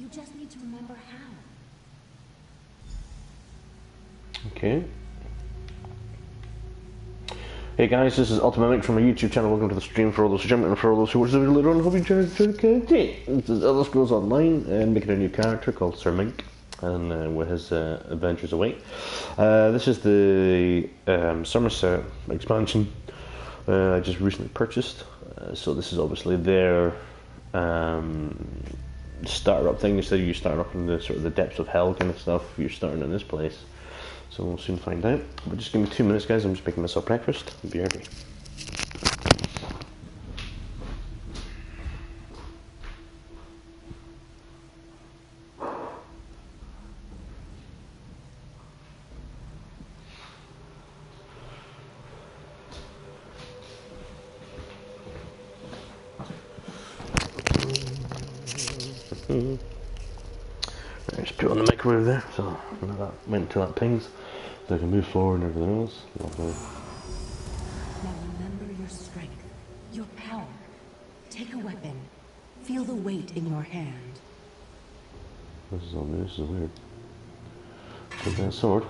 You just need to remember how. Okay. Hey guys, this is Ultimatemink from my YouTube channel. Welcome to the stream for all those who jump in and for all those who watch the video later on. Hope you enjoy the This is Elder Scrolls Online and making a new character called Sir Mink, and where his adventures await. This is the Somerset expansion I just recently purchased. So this is obviously their starter up thing. Instead of you starting up in the sort of the depths of hell kind of stuff, you're starting in this place. So we'll soon find out. But just give me 2 minutes, guys. I'm just making myself breakfast. BRB. Just put it on the microwave there, so that went until that pings, so I can move forward and everything else. Lovely. Now remember your strength, your power. Take a weapon. Feel the weight in your hand. This is all new, this is weird. Take that sword.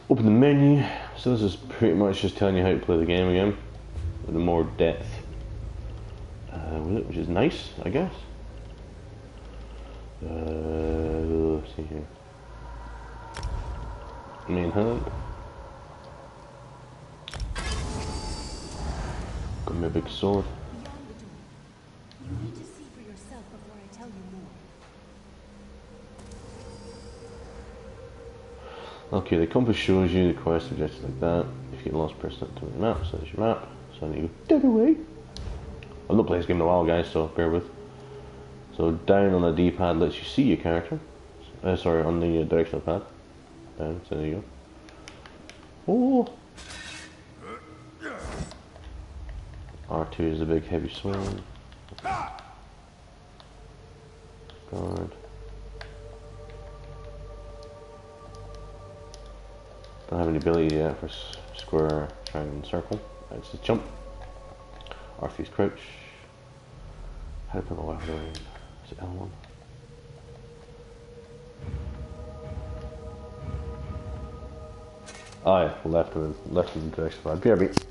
Open the menu. So this is pretty much just telling you how to play the game again, with more depth with it, which is nice, I guess. Let's see here. Main hub. Got my big sword. Beyond the door. You need to see for yourself before I tell you more. Okay, the compass shows you the quest objectives like that. If you get lost, press that to the map, so there's your map. So I need to go dead away. I've not played this game in a while, guys, so bear with. So down on the D-pad lets you see your character. Sorry, on the directional pad. Down, so there you go. Oh! R2 is the big heavy sword. Guard. Don't have any ability yet for square, triangle, and circle. It's just jump. R3 is crouch. How to put my weapon around? Is it L1? Oh yeah, left of the direction pad. BRB.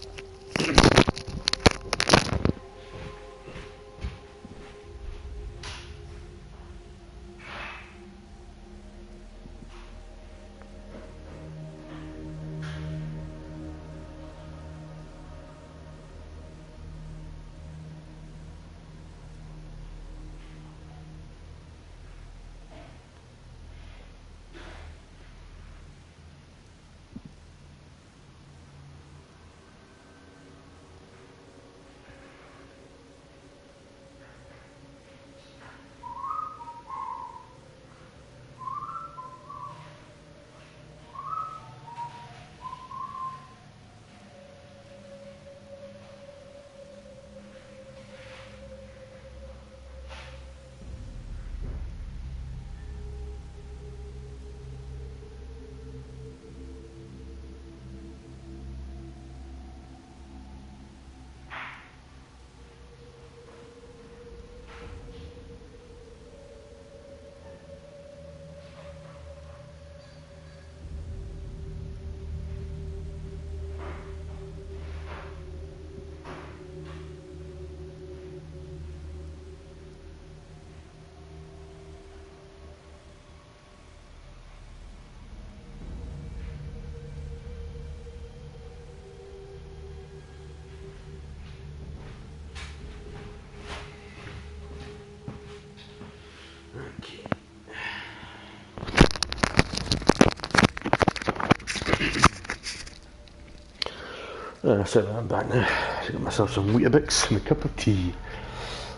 So I'm back now. I got myself some Weetabix and a cup of tea.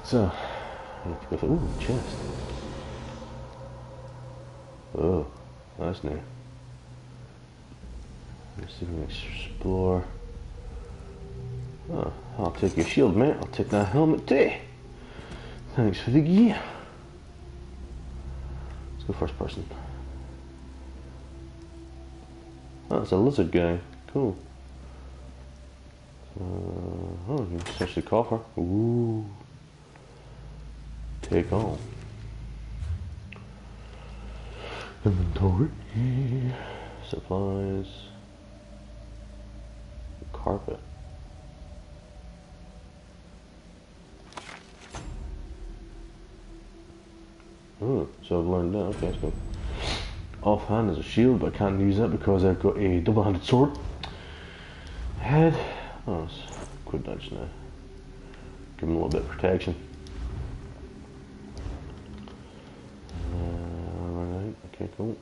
So, I have to go for, ooh, chest. Oh, that's new. Let's see if we can explore. Oh, I'll take your shield, mate. I'll take that helmet too. Thanks for the gear. Let's go first person. Oh, that's a lizard guy. Cool. Oh, you can search the coffer. Ooh. take all. Inventory. Supplies. Carpet. Oh, so I've learned that. Okay, let's go. Offhand is a shield, but I can't use that because I've got a double-handed sword. Head. Oh, it's quick dodge now. Give him a little bit of protection. Alright, okay, cool.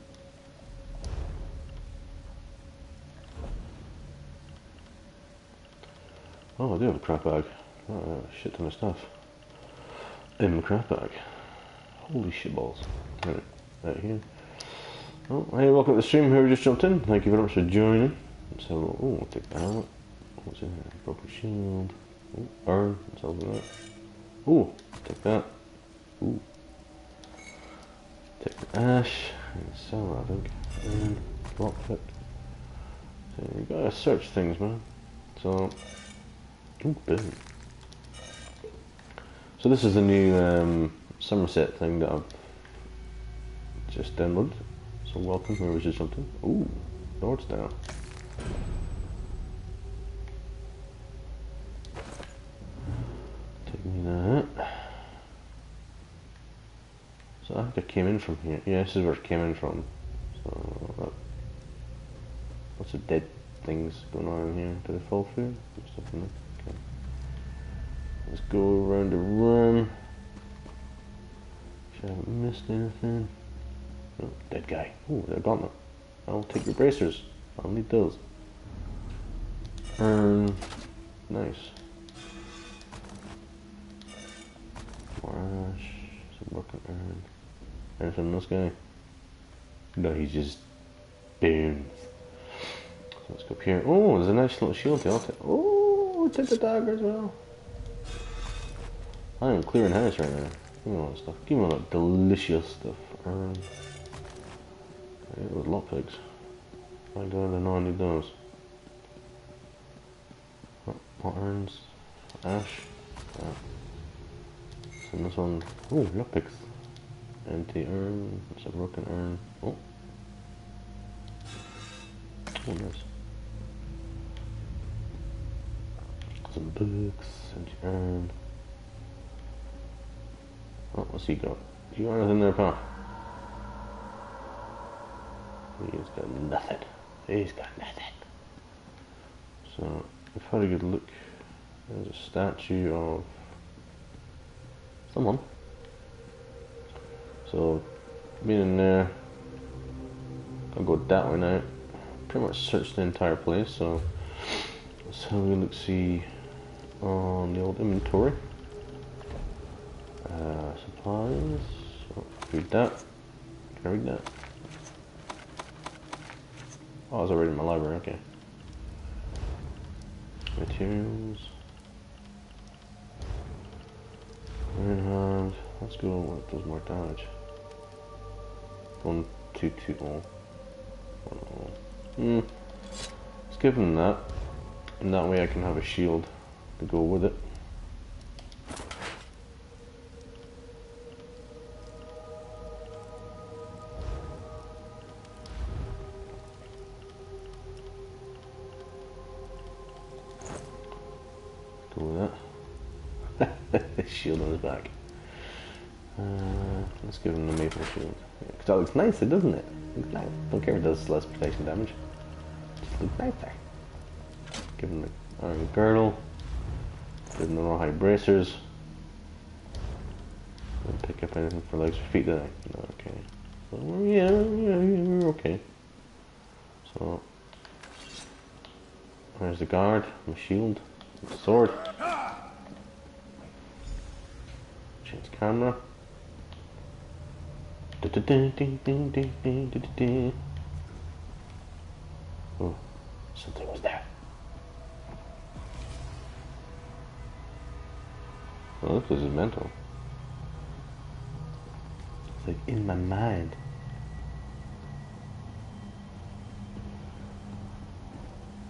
Oh, I do have a crap bag. Oh, shit ton of stuff in my crap bag. Holy shit balls. Right, out here. Oh, hey, welcome to the stream. Whoever just jumped in, thank you very much for joining. Let's have a look. Oh, I'll take that out. What's in here? Broken shield. Oh, urn. Let's have a look at that. Oh, take that. Ooh. Take the ash. And sell that, I think. And lockpick. So you gotta search things, man. So, ooh, boom. So this is the new Somerset thing that I've just downloaded. So welcome, whoever's just jumped in. Ooh, Lord's down. Take me that. So I think I came in from here. Yeah, this is where it came in from. So lots of dead things going on in here. Did I fall through? Okay. Let's go around the room. Should I have missed anything? Oh, dead guy. Oh, they're gauntlet. I'll take your bracers. I'll need those. Nice. More ash. Some working urn. Anything on this guy? No, he's just boom. So let's go up here. Oh, there's a nice little shield here. Oh, take the dagger as well. I am clearing house right now. Give me all that stuff. Give me all that delicious stuff. Yeah, those lockpicks. My god, I know I need those. What urns? Ash. And this one. Oh, lockpicks. Empty urn. It's a broken urn. Oh. Oh, nice. Some books. Empty urn. Oh, what's he got? You got anything there, pal? He's got nothing. He's got nothing. So, we've had a good look. There's a statue of someone. So, being in there, I'll go that way now. Pretty much searched the entire place, so let's have a look see on the old inventory. Supplies. Oh, read that. Can I read that? Oh, it's already in my library, okay. Materials. Iron hand. Let's go what does more damage. 1, 2, 2, all. 1, all. Let's give him that. And that way I can have a shield to go with it. Go with that. Shield on his back. Let's give him the maple shield. Because that looks nice, doesn't it? Looks nice. Don't care if it does less protection damage. Just looks nicer. Give him the iron girdle. Give him the rawhide bracers. Don't pick up anything for legs or feet, did I? No, okay. So, yeah, we're okay. So, there's the guard, my shield, my sword. Change camera. Oh, something was there. Oh, this place is mental. It's like in my mind.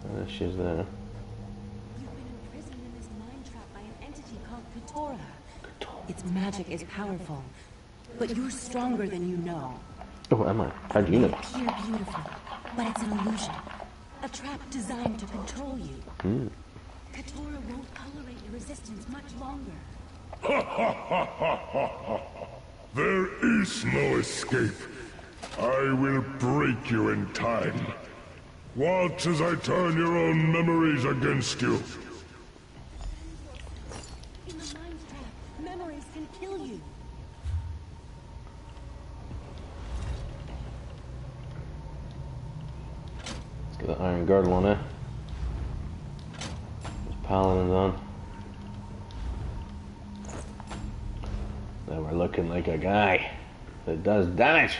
Oh, there she is there. You've been imprisoned in this mine trap by an entity called Katora. Katora. Its magic is powerful, but you're stronger than you know. Oh, am I? How do you It know? may appear beautiful, but it's an illusion. A trap designed to control you. Katora won't tolerate your resistance much longer. There is no escape. I will break you in time. Watch as I turn your own memories against you. In the mind trap, memories can kill you. Let's get that iron girdle on there. Just paladins on. Now we're looking like a guy that does damage.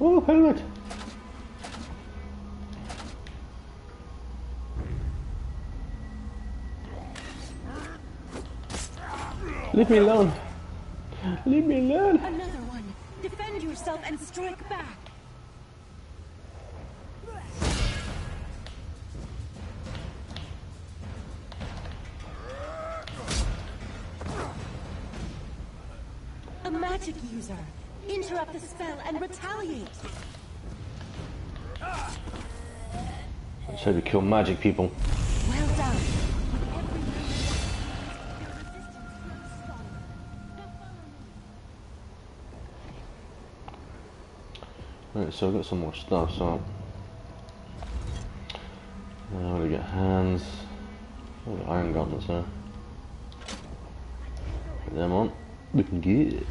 Oh, helmet! Leave me alone. Leave me alone. Another one. Defend yourself and strike back. A magic user. Interrupt the spell and retaliate. That's how we kill magic people. Well done. Right, so I've got some more stuff, so now we get hands. Oh, the iron gauntlets there. Put them on. Looking good.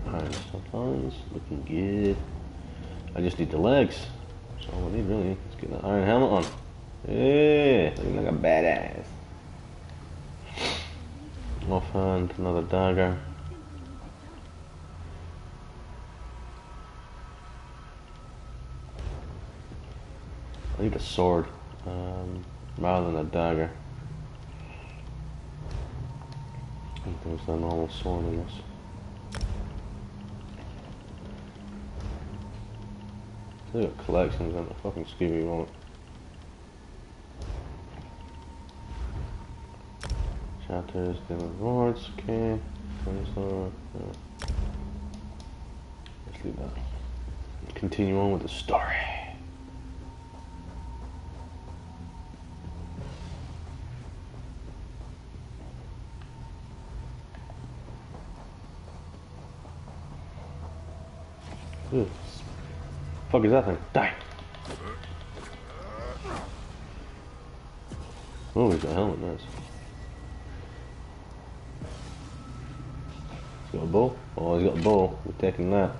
Iron supplies, looking good. I just need the legs. That's all we need really. Let's get that iron helmet on. Yeah, looking like a badass. Offhand, another dagger. I need a sword rather than a dagger. I think there's a normal sword in this. They got collections on the fucking Scooby won't. Chapters, daily rewards, okay. Let's leave that. Continue on with the story. Ugh. Fuck is that thing? Die! Oh, he's got a helmet, nice. He's got a bow? Oh, he's got a bow. We're taking that.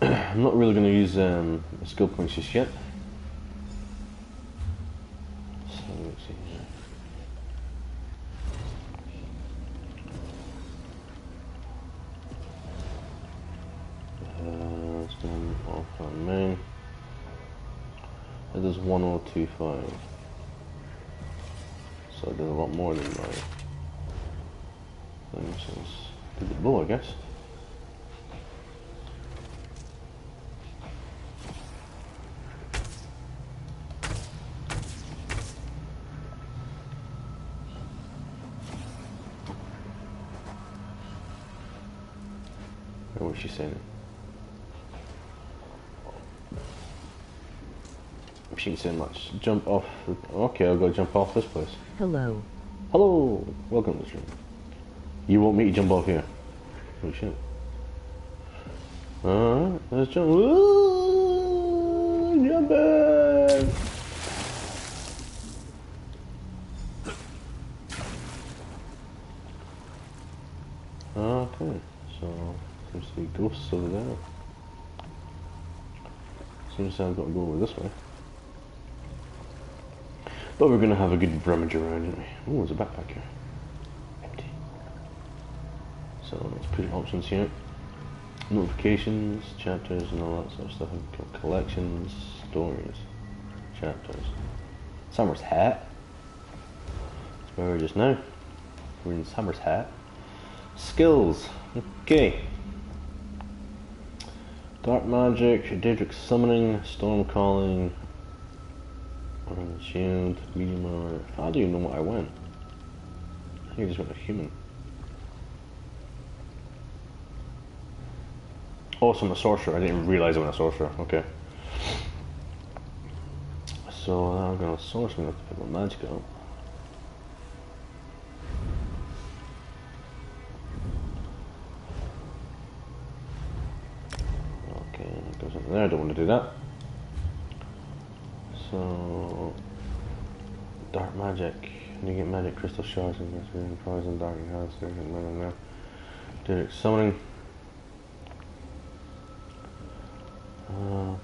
I'm not really going to use skill points just yet. So let's see here. Let's go off on main. It does 1025. So it does a lot more than my thing. So let's do the bow, I guess. What's she saying? She ain't saying much. Jump off. Okay, I'll go jump off this place. Hello. Hello! Welcome to the stream. You want me to jump off here? Oh shit. Alright, let's jump. Ooh, jumping! Okay, so seems to be ghosts over there. Seems to have got to go over this way. But we're going to have a good rummage around, aren't we? Oh, there's a backpack here. Empty. So let's put options here. Notifications, chapters and all that sort of stuff. Collections, stories, chapters. Summer's hat. That's where we're just now. Wearing Summer's hat. Skills. Okay. Dark magic, Daedric summoning, storm calling, shield, medium armor. How do you know what I went? I think I just went a human. Oh, so I'm a sorcerer. I didn't realize I went a sorcerer. Okay. So I'm going to sorcerer. I'm going to pick my magic up. Okay, that goes in there. I don't want to do that. So dark magic. You get magic crystal shards and poison, dark and house. Daedric summoning.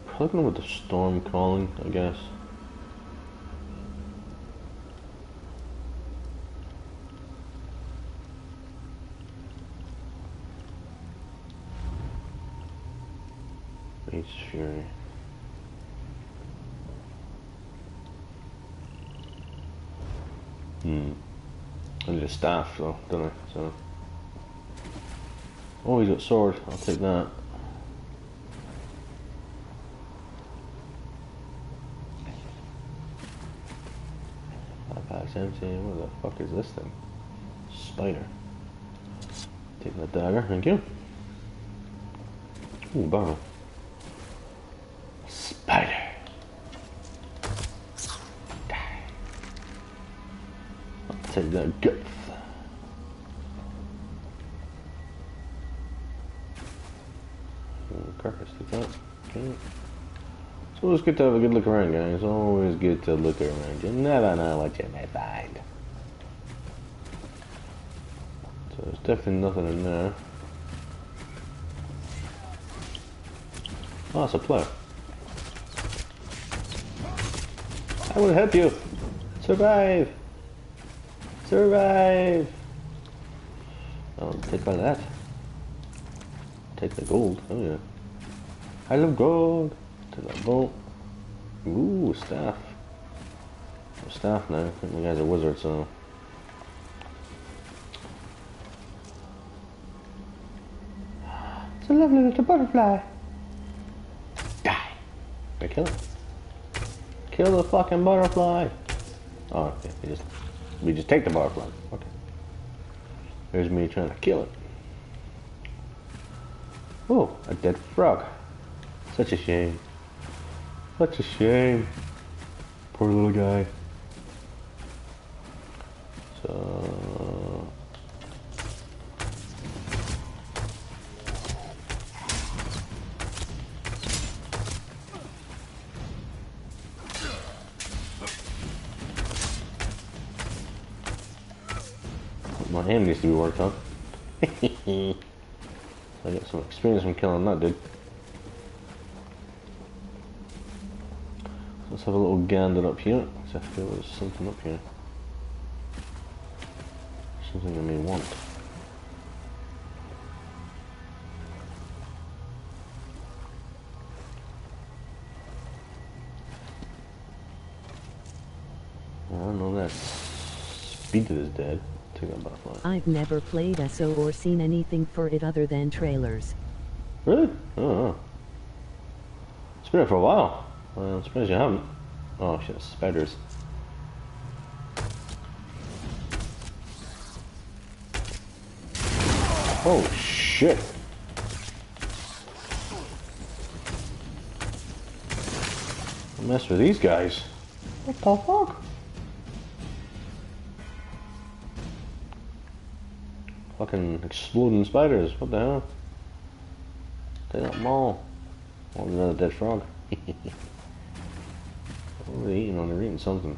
Probably going with the storm calling, I guess. Mage's Fury. I need a staff though, don't I? So. Oh, he's got sword. I'll take that. Backpack's empty. What the fuck is this thing? Spider. Take that dagger, thank you. Ooh, barrel. Spider. Die. I'll take that guts. Carcass, take that. Okay. It's always good to have a good look around, guys. Always good to look around. You never know what you may find. So there's definitely nothing in there. Oh, it's a plow. I will help you. Survive. Survive. I'll take all that. Take the gold. Oh yeah. I love gold. Take that bolt. Ooh, staff. I'm staff now. I think the guy's a wizard, so. It's a lovely little butterfly. Die. I kill it. Kill the fucking butterfly. Oh, okay. We just take the butterfly. Okay. There's me trying to kill it. Oh, a dead frog. Such a shame. Such a shame. Poor little guy. So... my hand needs to be worked on. I got some experience from killing that dude. Let's have a little gander up here. I feel there's something up here. Something I may want. I don't know that. Speed is dead. Take that butterfly. I've never played ESO or seen anything for it other than trailers. Really? Oh. It's been out for a while. I'm surprised you haven't. Oh shit, spiders. Oh shit. Don't mess with these guys. What the fuck? Fucking exploding spiders. What the hell? Take that mall. Oh, there's another dead frog. What are they eating on? They're eating something.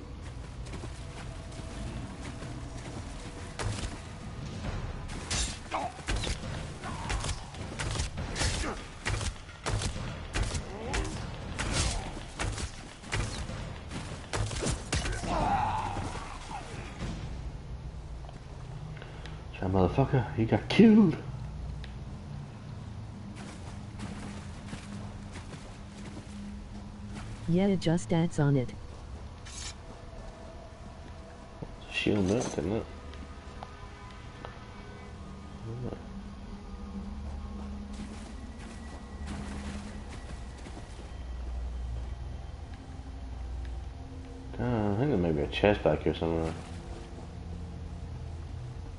Try, motherfucker, you got killed. Yeah, it just adds on it. Shield that, didn't it? I think there might be a chest back here somewhere.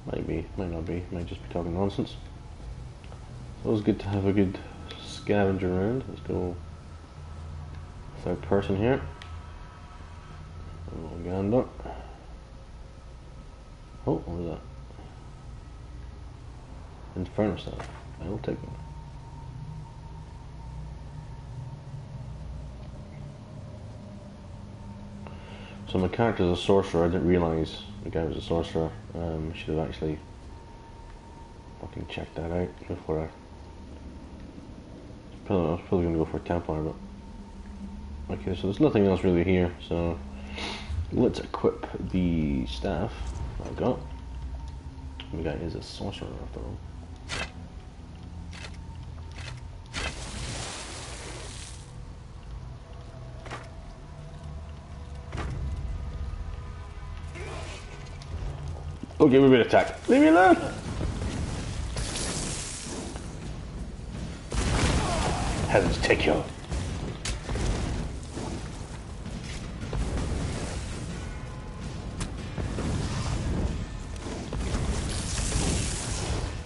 Might be, might not be, might just be talking nonsense. It's always good to have a good scavenger around. Let's go third person here. A little gander. Oh, what was that? Inferno stuff. I will take it. So my character's a sorcerer. I didn't realise the guy was a sorcerer. Should have actually fucking checked that out before I was probably going to go for a Templar, but okay. So there's nothing else really here. So let's equip the staff I've got. The guy is a sorcerer after all. Okay, we will attack. Leave me alone! Heavens take you.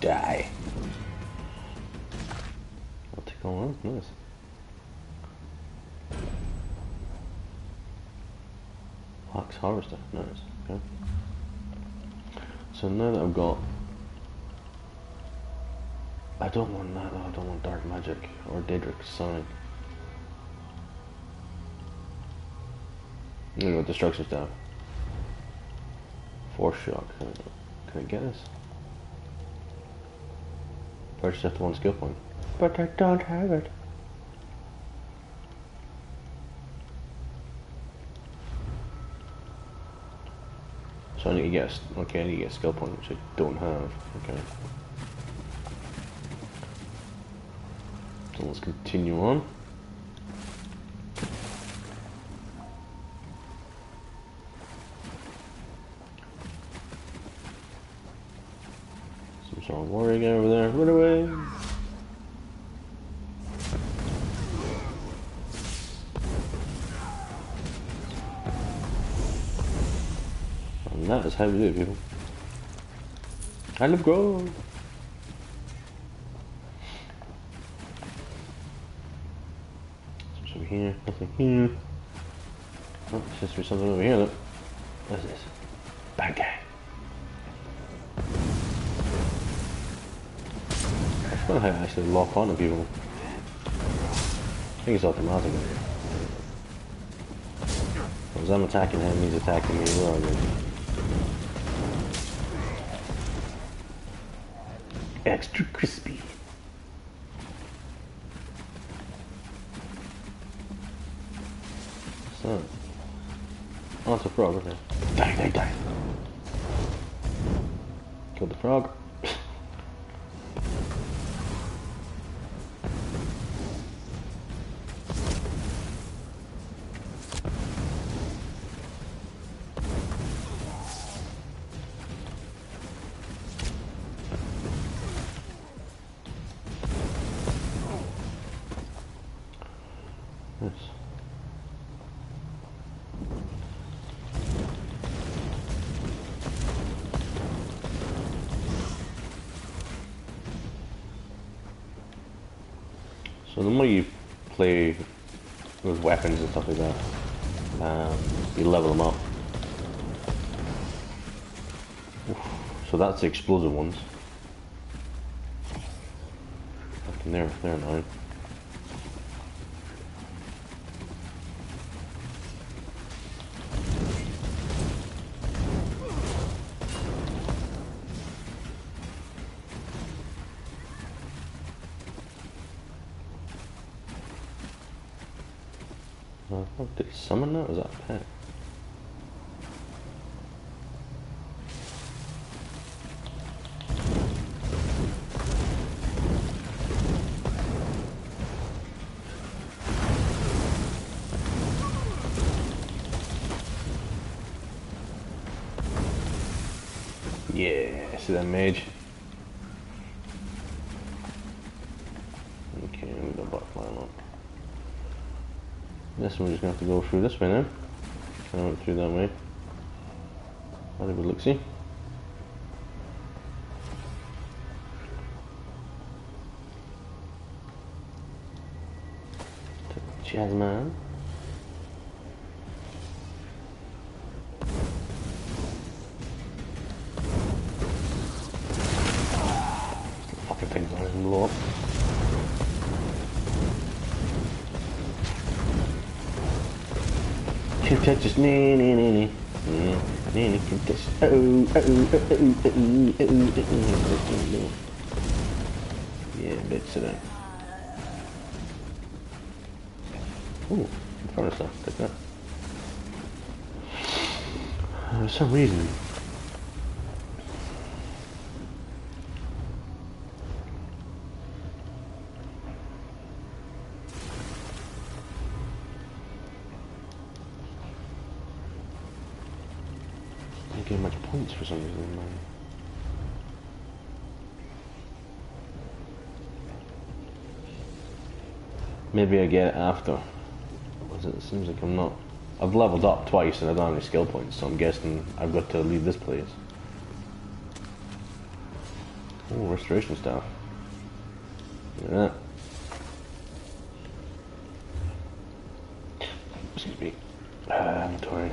Die. I'll take all one. Nice. Wax harvester. Nice. Okay. So now that I've got, I don't want that. I don't want dark magic or Daedric Sign. I'm gonna go destruction staff. Force shock. Can I get this? Purchase after 1 skill point. But I don't have it. So I need to get, okay, I need to get a skill point, which I don't have. Okay. So let's continue on. Some sort of warrior guy over there. Run away! And that is how we do it, people. I love gold! What's over here? Nothing here. Oh, there seems to be something over here though. What is this? Bad guy. I forgot how to actually lock on to people. I think it's automatic. As I'm attacking him, he's attacking me. Where are you? Extra crispy. So, oh, it's a frog, okay. Die, die, die. Killed the frog. Yes. So the more you play with weapons and stuff like that, you level them up. Oof. So that's the explosive ones. Fucking they're annoying. Oh, did he summon that? Or was that a pet? Yeah, see that mage? butterfly look. This one we're just going to have to go through this way now. I went through that way. Have a good look-see. Jasmine. Fucking things on his blow up. Can touch us, nee. Can touch. Yeah, bitch, sit down. Ooh, furnace stuff, take that. For some reason. I don't get much points for some reason, man. Maybe I get it after. It seems like I'm not. I've leveled up twice and I don't have any skill points, so I'm guessing I've got to leave this place. Oh, restoration staff. Look at that. Excuse me. Inventory.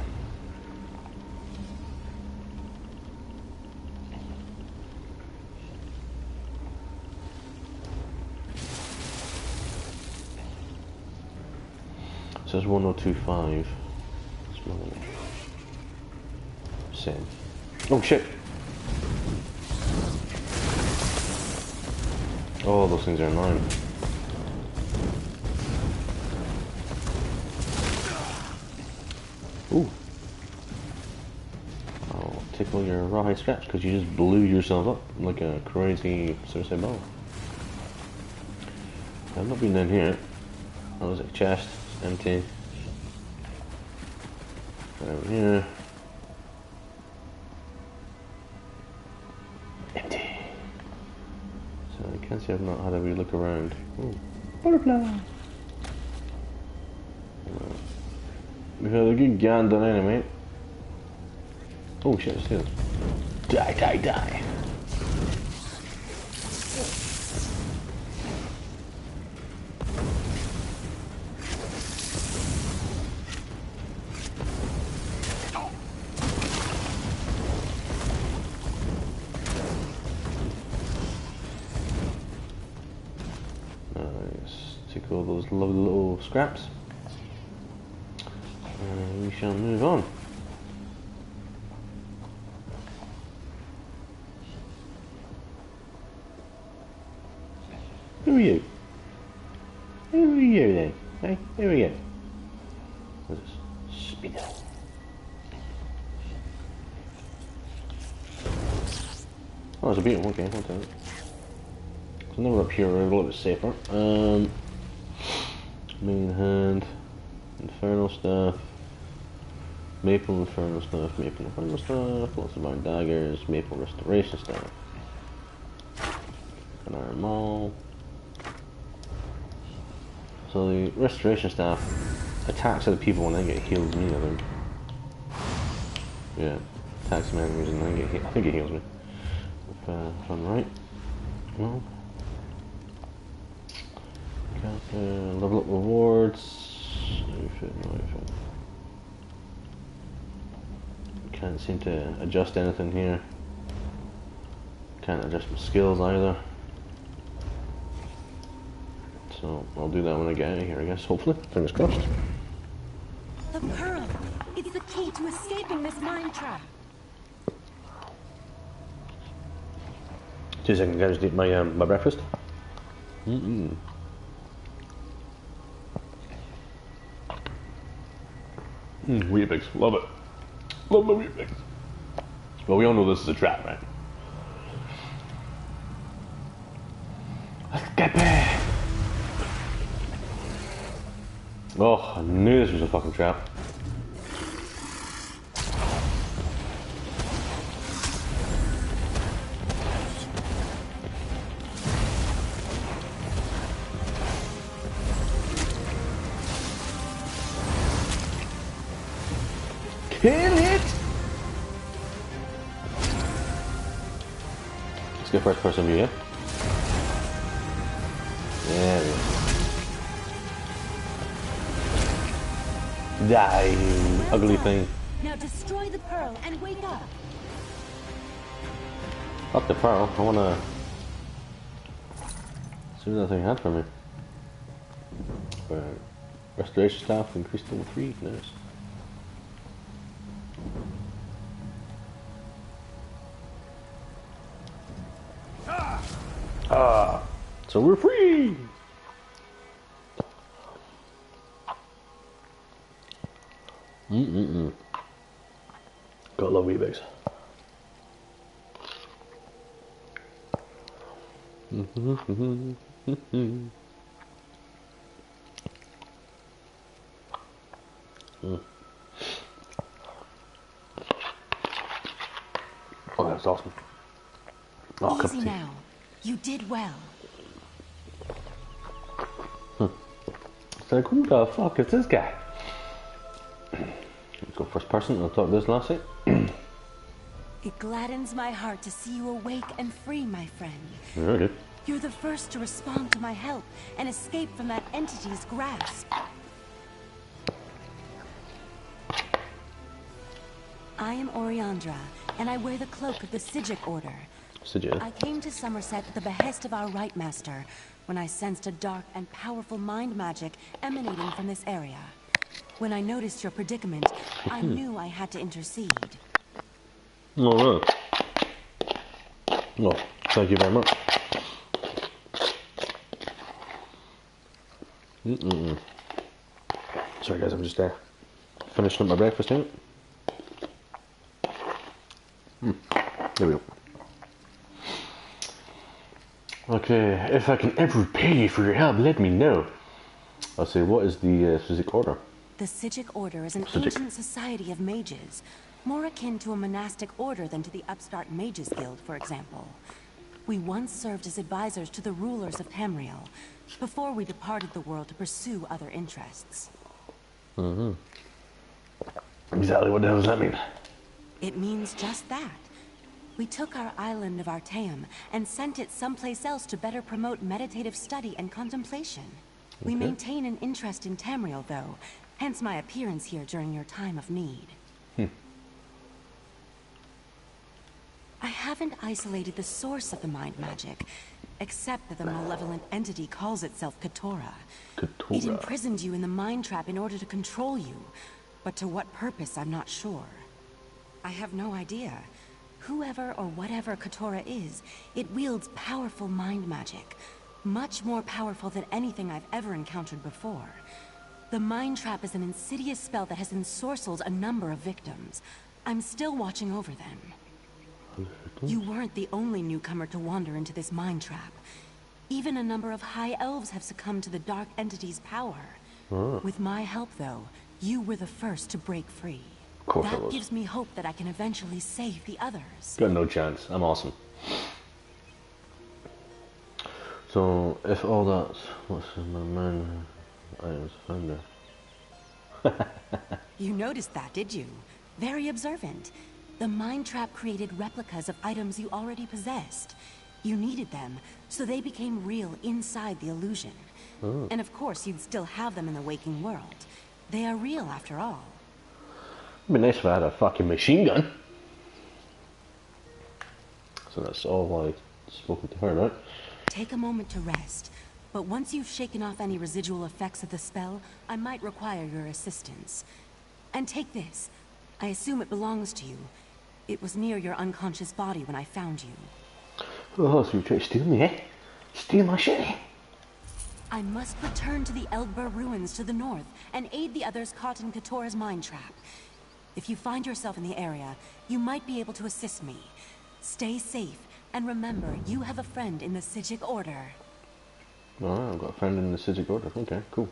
It says 1025. Same. Oh shit! Oh, those things are annoying. Ooh. I'll tickle your rawhide scratch because you just blew yourself up like a crazy suicide ball. I've not been down here. That was a chest. Empty. Down here. Empty. So I can't see I've not had a wee look around. Ooh. Butterfly! We've had a good gander anyway. Oh shit, it's here. Die! Take all those lovely little scraps. And we shall move on. Who are you? Who are you then? Hey, who are you? What's this? Speedo. Oh, it's a beetle, okay, I'll take it. So now we're up here, we're a little bit safer. Main hand, infernal staff, maple infernal staff, lots of iron daggers, maple restoration staff, an iron maul. So the restoration staff attacks other people and then get heals me, I think. Yeah, attacks my enemies and then get healed. I think it heals me. If I'm right. No. Level up rewards. Can't seem to adjust anything here. Can't adjust my skills either. So I'll do that when I get out of here, I guess. Hopefully, fingers crossed. The pearl! It's the key to escaping this mine trap. 2 seconds, guys. Just eat my my breakfast. Weetabix, love it. Love my Weetabix. Well, we all know this is a trap, right? Escape! Oh, I knew this was a fucking trap. Let's get first person view, yeah? There we go. Die, you ugly thing. Now destroy the pearl and wake up. Fuck the pearl, I wanna see what that thing had for me. Restoration staff increased to 3, nice. So we're free! Gotta love Weebigs. Oh, that's awesome. Oh, cup of Easy tea. now. You did well. It's like, who the fuck is this guy? Let's go first person. I'll talk this last thing. It gladdens my heart to see you awake and free, my friend. Very good. You're the first to respond to my help and escape from that entity's grasp. I am Oriandra, and I wear the cloak of the Sijic Order. Sijic. I came to Somerset at the behest of our Right Master when I sensed a dark and powerful mind magic emanating from this area. When I noticed your predicament, I knew I had to intercede. Oh, really? Well, thank you very much. Sorry guys, I'm just finishing up my breakfast here. There we go. Okay, if I can ever pay you for your help, let me know. I'll say, what is the Sijic Order? The Sijic Order is an Sijic. ancient society of mages, more akin to a monastic order than to the upstart Mages Guild, for example. We once served as advisors to the rulers of Tamriel, before we departed the world to pursue other interests. Exactly what the hell does that mean? It means just that. We took our island of Artaeum and sent it someplace else to better promote meditative study and contemplation. We maintain an interest in Tamriel, though, hence my appearance here during your time of need. I haven't isolated the source of the mind magic, except that the malevolent entity calls itself Keturah. It imprisoned you in the mind trap in order to control you, but to what purpose, I'm not sure. I have no idea. Whoever or whatever Keturah is, it wields powerful mind magic, much more powerful than anything I've ever encountered before. The mind trap is an insidious spell that has ensorcelled a number of victims. I'm still watching over them. You weren't the only newcomer to wander into this mind trap. Even a number of high elves have succumbed to the dark entity's power. With my help, though, you were the first to break free. Of course I That was. gives me hope that I can eventually save the others. Got no chance. I'm awesome. So, if all that's what's in my mind, I was found there. You noticed that, did you? Very observant. The mind trap created replicas of items you already possessed. You needed them, so they became real inside the illusion. And of course, you'd still have them in the waking world. They are real after all. It'd be nice if I had a fucking machine gun. So that's all I spoken to her, right? Take a moment to rest, but once you've shaken off any residual effects of the spell, I might require your assistance. And take this. I assume it belongs to you. It was near your unconscious body when I found you. Oh, so you try to steal me, eh? Steal my shit, eh? I must return to the Eldbur ruins to the north and aid the others caught in Keturah's mind trap. If you find yourself in the area, you might be able to assist me. Stay safe, and remember, you have a friend in the Sijic Order. Alright, I've got a friend in the Sijic Order. Okay, cool.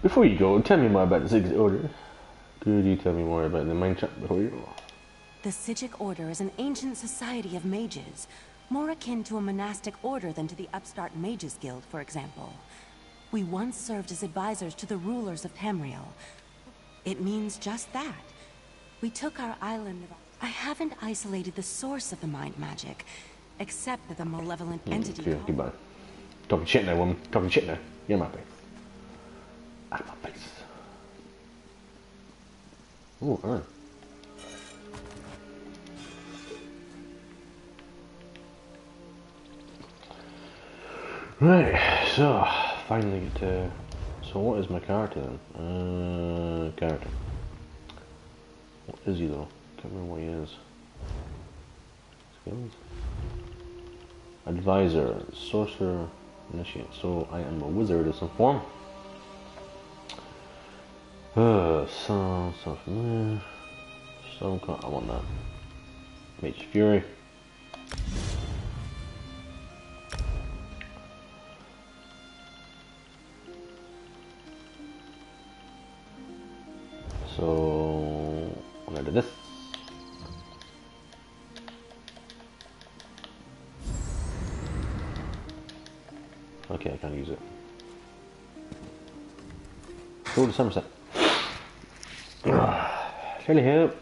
Before you go, tell me more about the Sijic Order. Could you tell me more about the mind trap before you go? The Sijic Order is an ancient society of mages, more akin to a monastic order than to the upstart Mages Guild, for example. We once served as advisors to the rulers of Tamriel. It means just that. We took our island of... I haven't isolated the source of the mind magic, except that the malevolent entity... Yeah, goodbye. Talking shit now, woman. Talking shit now. You're my face. Out of my face. Ooh, alright. Right, so finally get to. So what is my character then? Character. What is he though? Can't remember what he is. Skills. Advisor, sorcerer, initiate. So I am a wizard of some form. Some familiar. I want that. Mage Fury. So I'm gonna do this. Okay, I can't use it. Go to Somerset. Really help.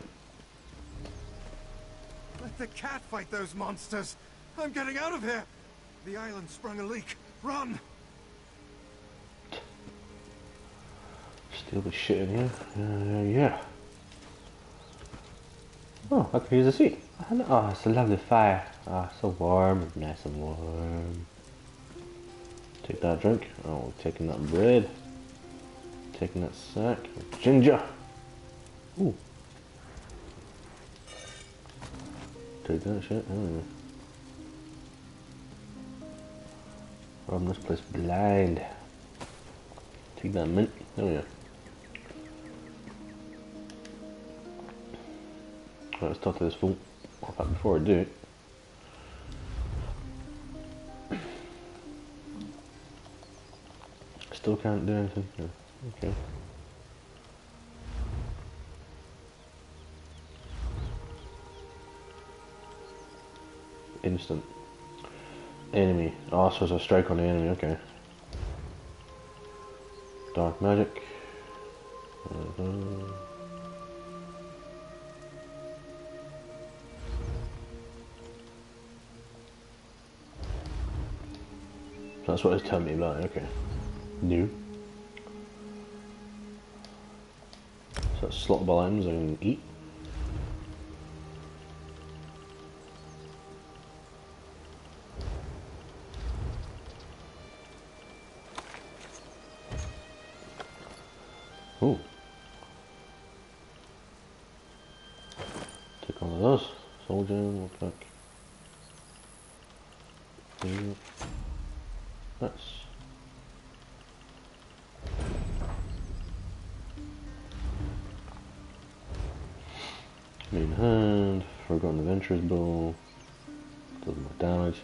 Let the cat fight those monsters. I'm getting out of here. The island sprung a leak. Run! Steal the shit in here. Yeah. Oh, I can use a seat. Oh, it's a lovely fire. Ah, so warm, nice and warm. Take that drink. Oh, taking that bread. Taking that sack. Ginger. Ooh. Take that shit. Oh. Robbing this place blind. Take that mint. There we go. Right, let's talk to this fool. In fact, before I do it, still can't do anything. Yeah. Okay. Instant. Enemy. Oh, so it's a strike on the enemy, okay. Dark magic. That's what it's telling me about, okay. New. So that's slottable items I can eat. Ooh. Take one of those. Soldier, look back. Nice. Main hand, Forgotten Adventurer's Bow. Does more damage.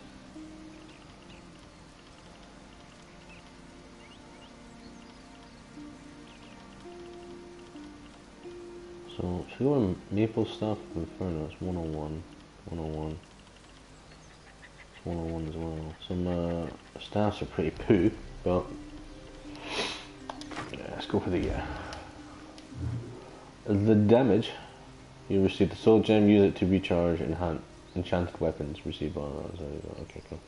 So, should we go in Maple Staff Inferno? It's 101. 101. It's 101 as well. Some staffs are pretty poo, but yeah, let's go for the damage. You receive the soul gem, use it to recharge enchanted weapons. Receive okay, cool.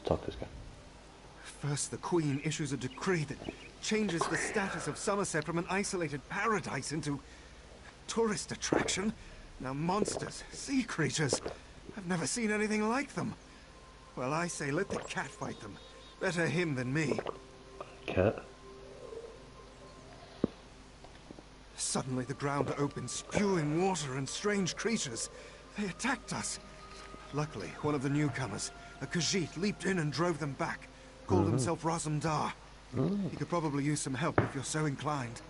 Talk to this guy. First, the Queen issues a decree that changes the status of Somerset from an isolated paradise into tourist attraction. Now monsters, sea creatures, I've never seen anything like them. Well, I say let the cat fight them. Better him than me. Cat? Suddenly the ground opened, spewing water and strange creatures. They attacked us. Luckily, one of the newcomers, a Khajiit, leaped in and drove them back. Called himself Razumdar. He could probably use some help if you're so inclined.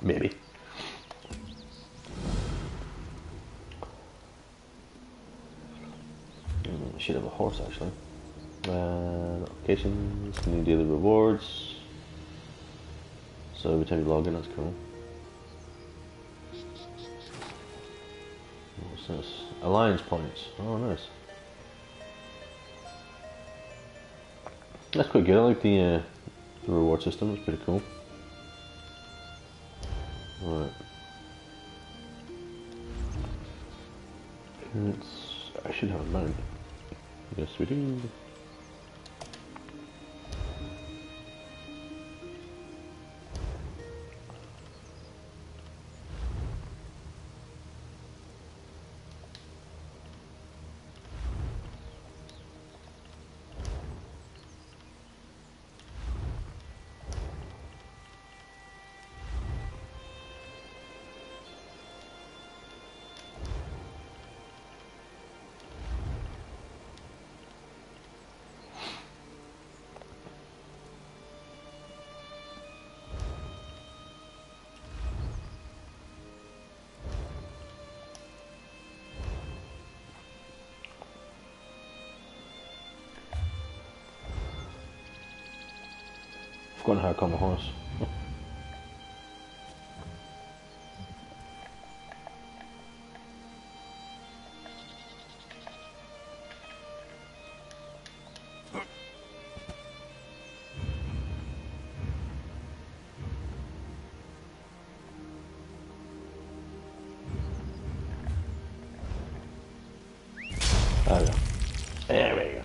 Maybe. Should have a horse actually. Notifications, new daily rewards. So every time you log in, that's cool. What's this? Alliance points. Oh, nice. That's quite good. I like the reward system. It's pretty cool. Right. Appearance. I should have a mount. Yes, we do. Forgotten how to calm a horse. There we go. There we go.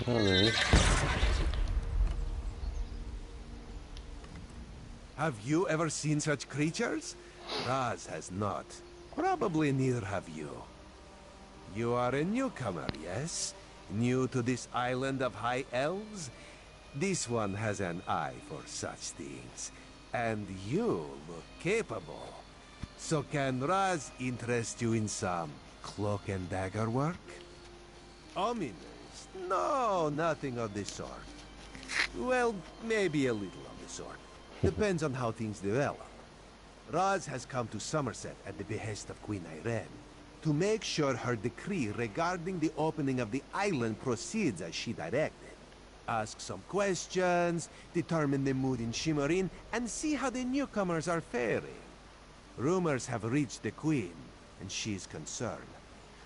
Oh, there he is. Have you ever seen such creatures? Raz has not. Probably neither have you. You are a newcomer, yes? New to this island of high elves? This one has an eye for such things. And you look capable. So can Raz interest you in some cloak and dagger work? Ominous? No, nothing of the sort. Well, maybe a little of the sort. Depends on how things develop. Raz has come to Somerset at the behest of Queen Irene to make sure her decree regarding the opening of the island proceeds as she directed. Ask some questions, determine the mood in Shimmerin, and see how the newcomers are faring. Rumors have reached the Queen, and she's concerned.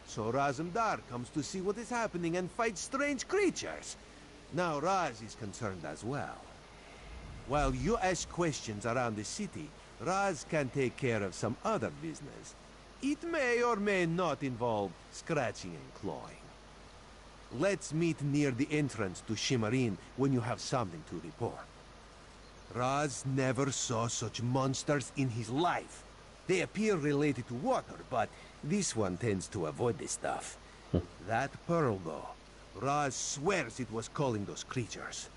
So Razumdar comes to see what is happening and fight strange creatures. Now Raz is concerned as well. While you ask questions around the city, Raz can take care of some other business. It may or may not involve scratching and clawing. Let's meet near the entrance to Shimmerin when you have something to report. Raz never saw such monsters in his life. They appear related to water, but this one tends to avoid this stuff. That pearl, though, Raz swears it was calling those creatures.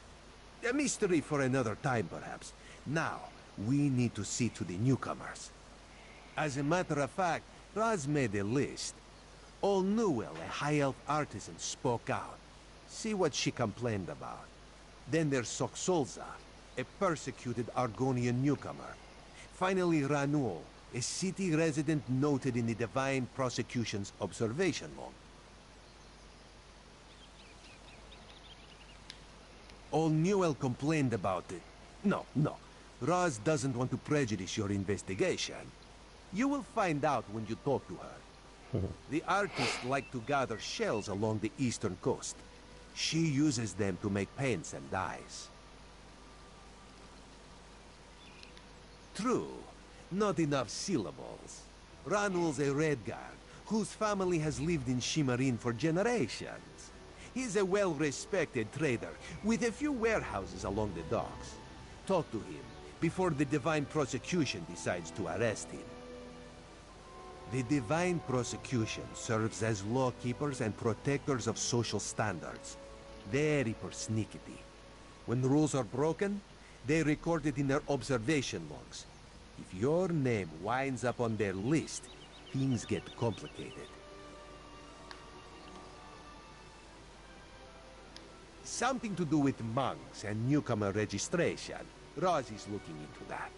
A mystery for another time, perhaps. Now, we need to see to the newcomers. As a matter of fact, Raz made a list. Old Newell, a high elf artisan, spoke out. See what she complained about. Then there's Soxolza, a persecuted Argonian newcomer. Finally, Ranuol, a city resident noted in the Divine Prosecution's observation log. Old Newell complained about it. No. Raz doesn't want to prejudice your investigation. You will find out when you talk to her. The artists like to gather shells along the eastern coast. She uses them to make paints and dyes. True, not enough syllables. Ranul's a Redguard, whose family has lived in Shimmerin for generations. He's a well-respected trader, with a few warehouses along the docks. Talk to him before the Divine Prosecution decides to arrest him. The Divine Prosecution serves as lawkeepers and protectors of social standards. Very persnickety. When rules are broken, they record it in their observation logs. If your name winds up on their list, things get complicated. Something to do with monks and newcomer registration. Raz is looking into that.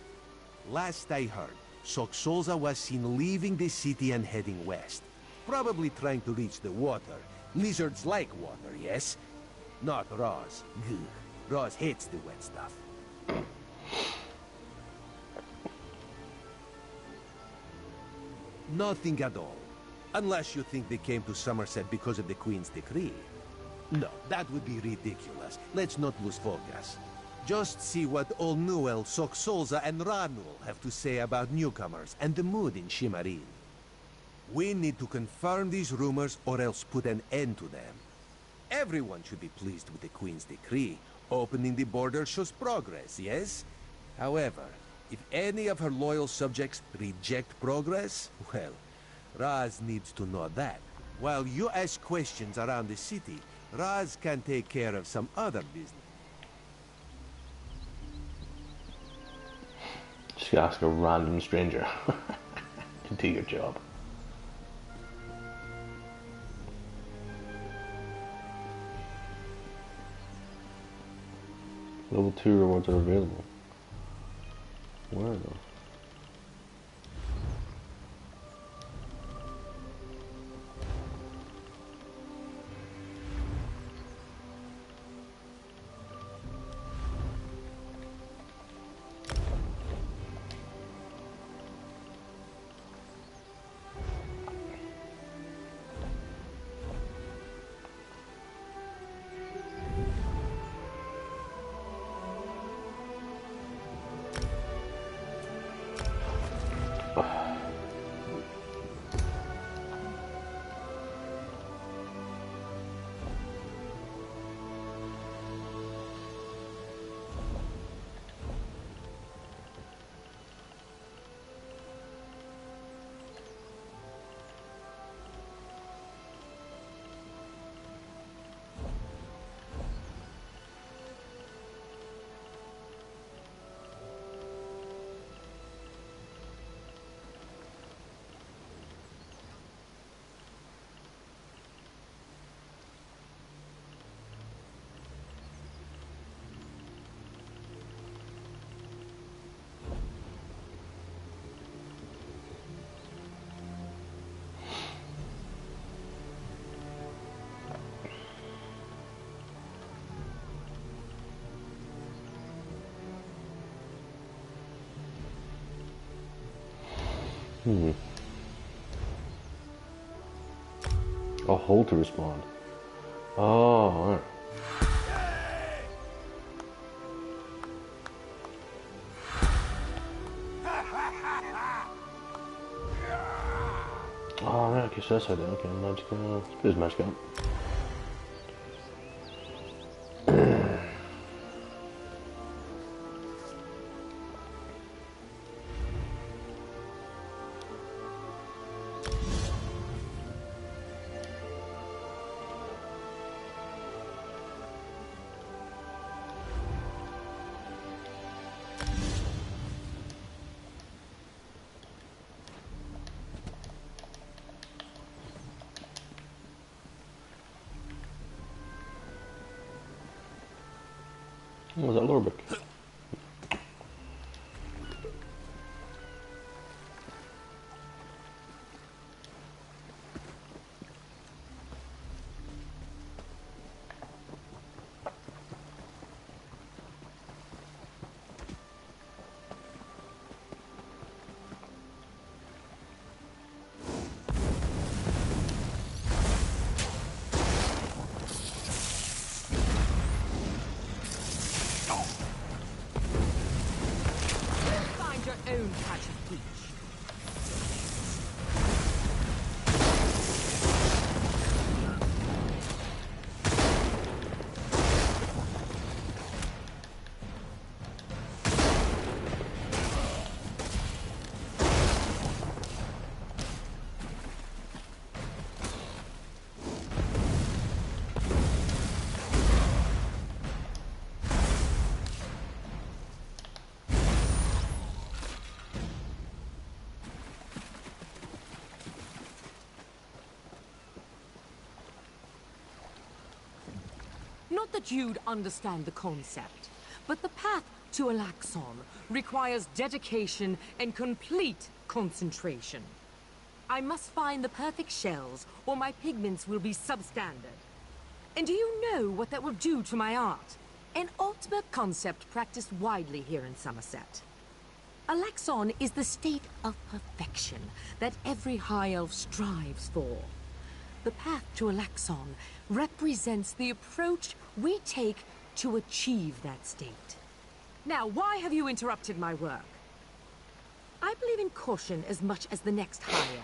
Last I heard, Soxolza was seen leaving the city and heading west. Probably trying to reach the water. Lizards like water, yes? Not Raz. Gugh. Raz hates the wet stuff. Nothing at all. Unless you think they came to Somerset because of the Queen's decree. No, that would be ridiculous. Let's not lose focus. Just see what Olnuel, Soksolza, and Ranul have to say about newcomers and the mood in Shimarin. We need to confirm these rumors or else put an end to them. Everyone should be pleased with the Queen's decree. Opening the border shows progress, yes? However, if any of her loyal subjects reject progress, well, Raz needs to know that. While you ask questions around the city, Raz can take care of some other business. Just ask a random stranger to do your job. Level 2 rewards are available. Where though? Oh, hold to respond. Oh, alright. Oh, right, okay, so that's how they okay, magic, let's put his magic up. What was that lore book? Own patch of peach. Not that you'd understand the concept, but the path to Alaxon requires dedication and complete concentration. I must find the perfect shells, or my pigments will be substandard. And do you know what that will do to my art? An ultimate concept practiced widely here in Somerset. Alaxon is the state of perfection that every high elf strives for. The path to Alaxon represents the approach we take to achieve that state. Now, why have you interrupted my work? I believe in caution as much as the next higher,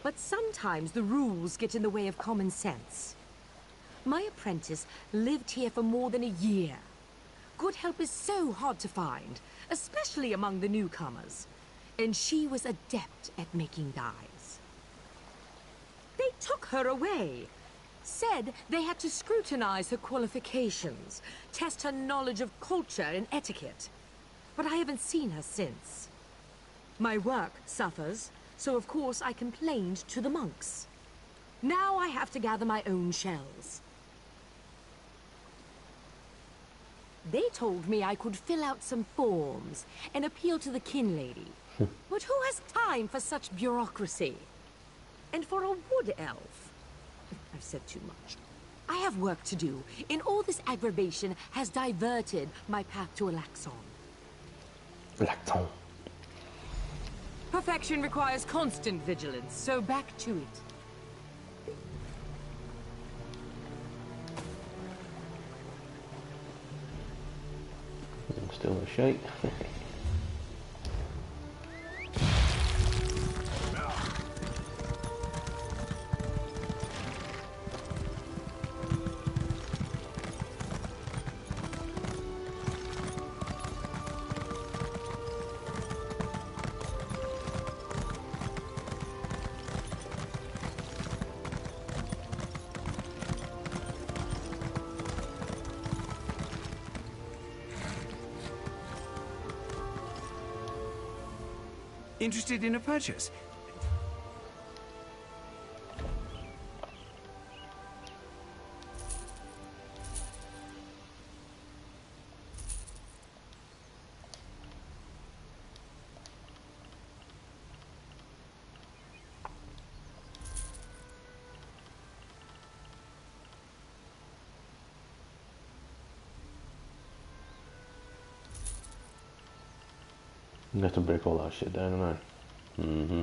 but sometimes the rules get in the way of common sense. My apprentice lived here for more than a year. Good help is so hard to find, especially among the newcomers. And she was adept at making dyes. They took her away. Said they had to scrutinize her qualifications, test her knowledge of culture and etiquette. But I haven't seen her since. My work suffers, so of course I complained to the monks. Now I have to gather my own shells. They told me I could fill out some forms and appeal to the kin lady. But who has time for such bureaucracy? And for a wood elf? I've said too much. I have work to do, and all this aggravation has diverted my path to Alaxon. Alaxon. Perfection requires constant vigilance, so back to it. Still a shite. Interested in a purchase? You have to break all that shit down, don't I? Mm-hmm.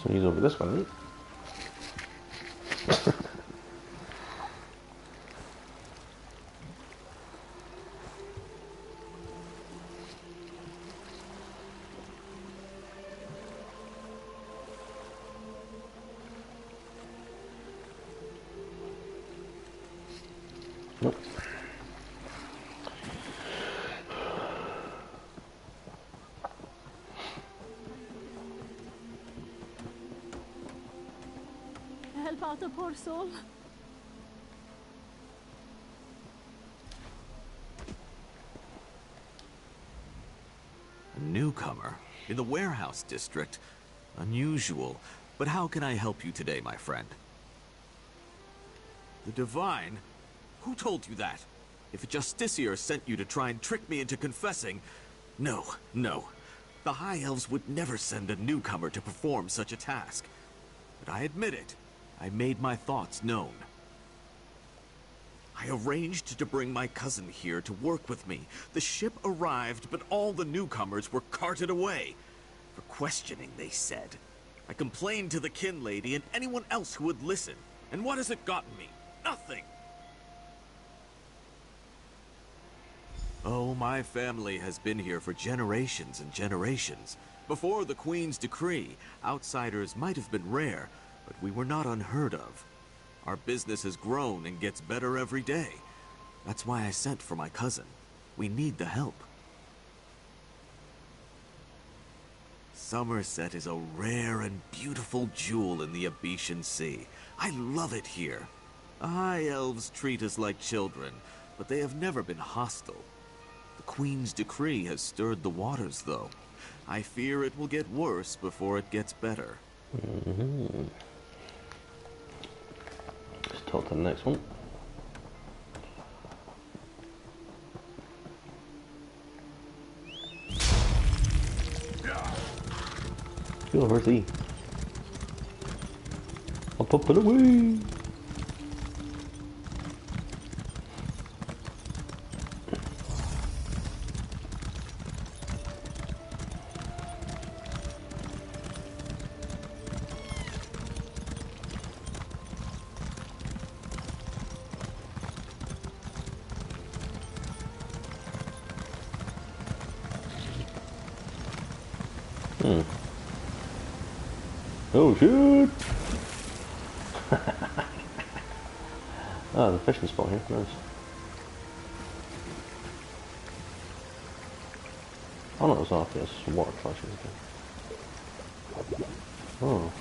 So he's over this one, right? Nope. Help out a poor soul. A newcomer in the warehouse district. Unusual. But how can I help you today, my friend? The Divine? Who told you that? If a Justiciar sent you to try and trick me into confessing... No, no. The High Elves would never send a newcomer to perform such a task. But I admit it. I made my thoughts known. I arranged to bring my cousin here to work with me. The ship arrived, but all the newcomers were carted away. For questioning, they said. I complained to the kin lady and anyone else who would listen. And what has it gotten me? Nothing! Oh, my family has been here for generations and generations. Before the Queen's decree, outsiders might have been rare, but we were not unheard of. Our business has grown and gets better every day. That's why I sent for my cousin. We need the help. Somerset is a rare and beautiful jewel in the Abetian Sea. I love it here. The High Elves treat us like children, but they have never been hostile. The Queen's decree has stirred the waters, though. I fear it will get worse before it gets better. Let's talk to the next one. Go over thee. I'll pop it away. Oh shoot! Ah, the fishing spot here, nice. Oh no, it was off, yes, water flashing. Oh.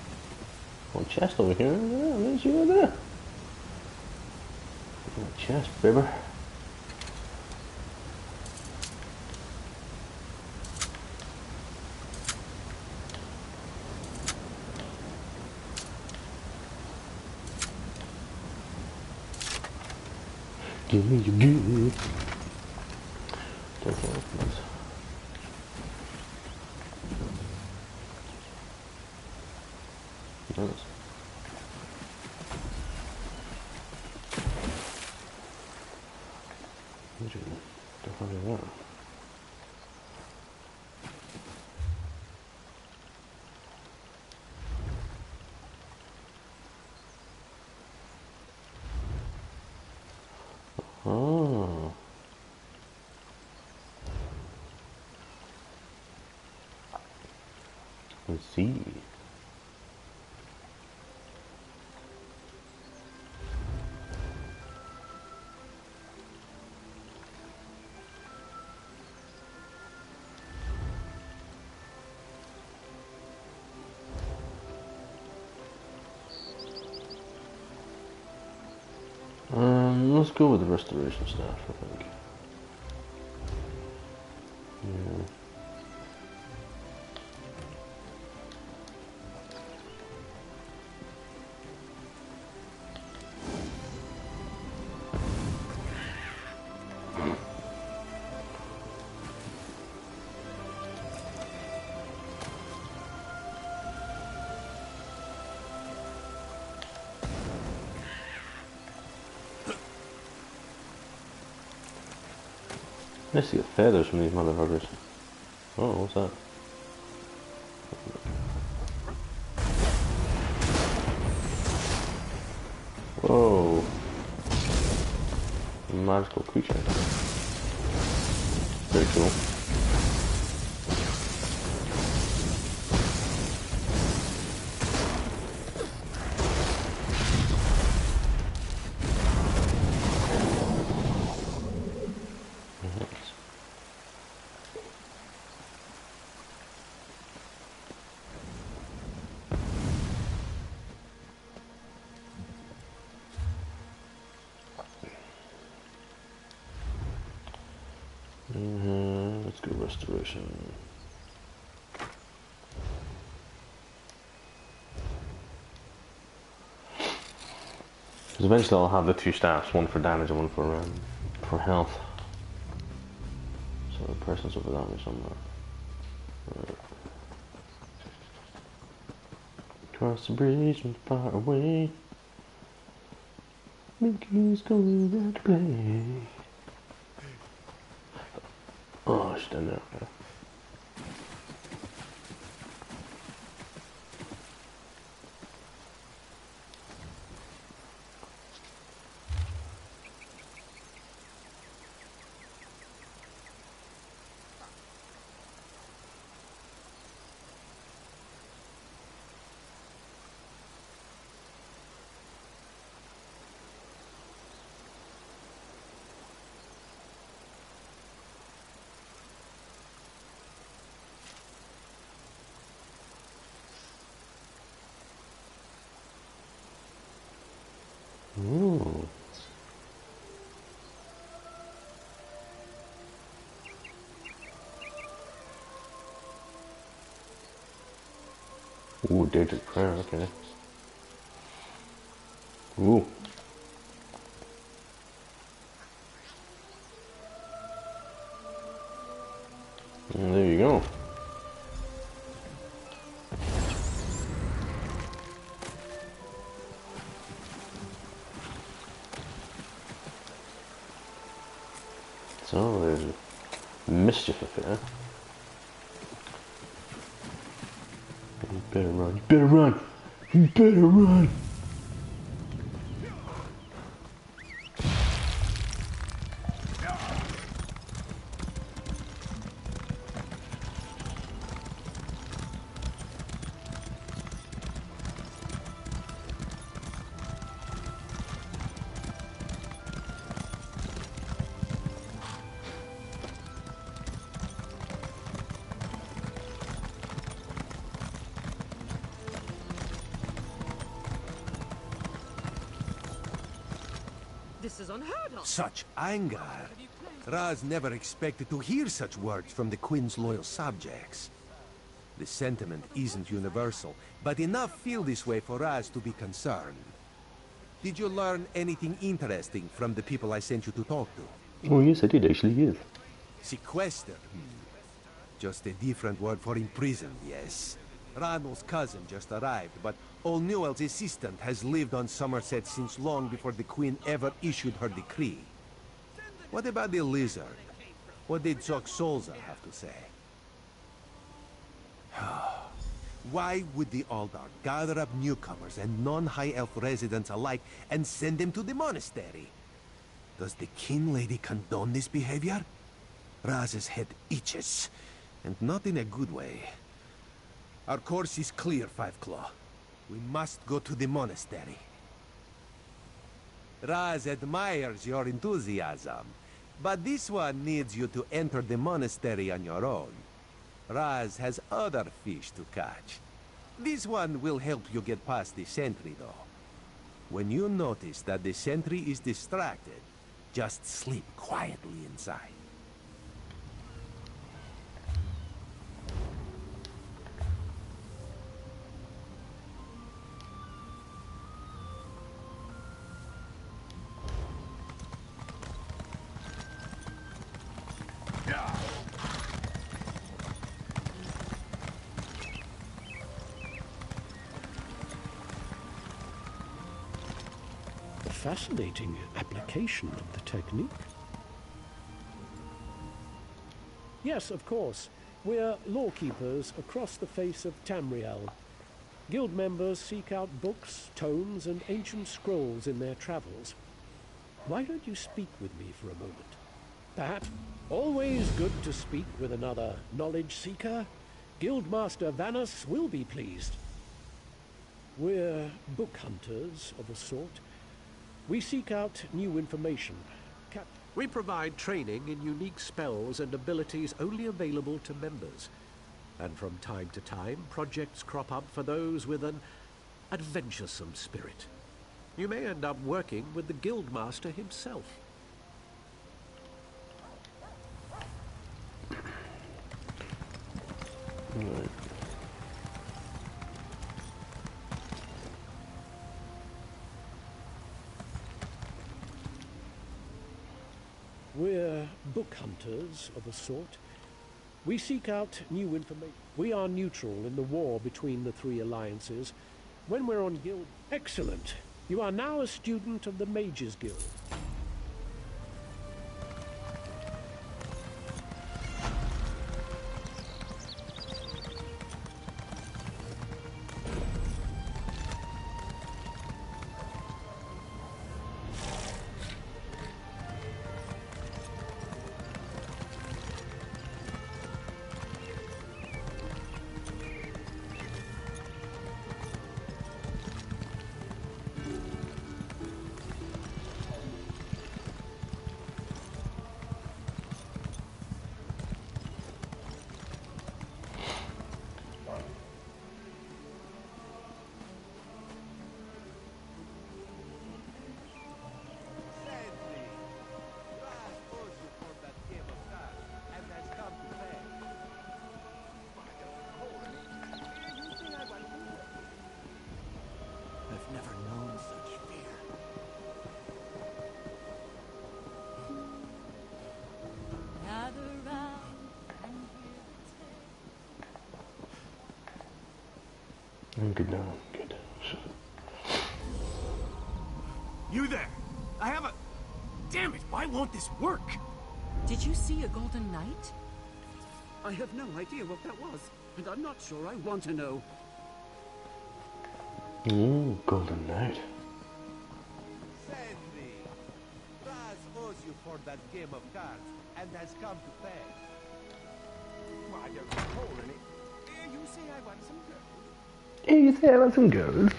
Oh, chest over here, yeah, there's you over there. Chest, baby. Give me your good. Take care of this. Nice. The hell is that? Oh. I see. Let's go with the restoration staff, I think. Yeah. Nice to get feathers from these motherfuckers. Oh, what's that? Whoa. Magical creature. Very cool. Let's go restoration. Because eventually I'll have the two staffs, one for damage and one for health. So the person's over that way somewhere. Right. Cross the bridge and far away. Minky's going out to play. Oh, she's down there. Okay. Ooh. Ooh, Daedric Prayer, okay. Ooh. And there you go. So there's mischief affair. You better run, you better run, you better run! This is unheard of. Such anger. Raz never expected to hear such words from the Queen's loyal subjects. The sentiment isn't universal, but enough feel this way for Raz to be concerned. Did you learn anything interesting from the people I sent you to talk to? Oh yes, I did actually, yes. Sequester. Just a different word for imprisoned, yes. Ranul's cousin just arrived, but O'Newell's assistant has lived on Somerset since long before the Queen ever issued her decree. What about the lizard? What did Solza have to say? Why would the Aldar gather up newcomers and non-High Elf residents alike and send them to the monastery? Does the King Lady condone this behavior? Raz's head itches, and not in a good way. Our course is clear, Five Claw. We must go to the monastery. Raz admires your enthusiasm, but this one needs you to enter the monastery on your own. Raz has other fish to catch. This one will help you get past the sentry, though. When you notice that the sentry is distracted, just sleep quietly inside. Fascinating application of the technique. Yes, of course. We're lawkeepers across the face of Tamriel. Guild members seek out books, tomes, and ancient scrolls in their travels. Why don't you speak with me for a moment? Perhaps. Always good to speak with another knowledge seeker. Guildmaster Vanus will be pleased. We're book hunters of a sort. We seek out new information. We provide training in unique spells and abilities only available to members. And from time to time, projects crop up for those with an adventuresome spirit. You may end up working with the Guildmaster himself. Right. We're book hunters of a sort. We seek out new information. We are neutral in the war between the three alliances. When we're on guild... Excellent. You are now a student of the Mages Guild. I've never known such fear. Gather round and hear the I'm good now, I'm good. You there! I have a... Damn it, why won't this work? Did you see a golden knight? I have no idea what that was, and I'm not sure I want to know. Ooh, golden knight. Sandy! Raz owes you for that game of cards, and has come to pay. Why, there's a hole in it. You say I want some gold? Hey, you say I want some gold?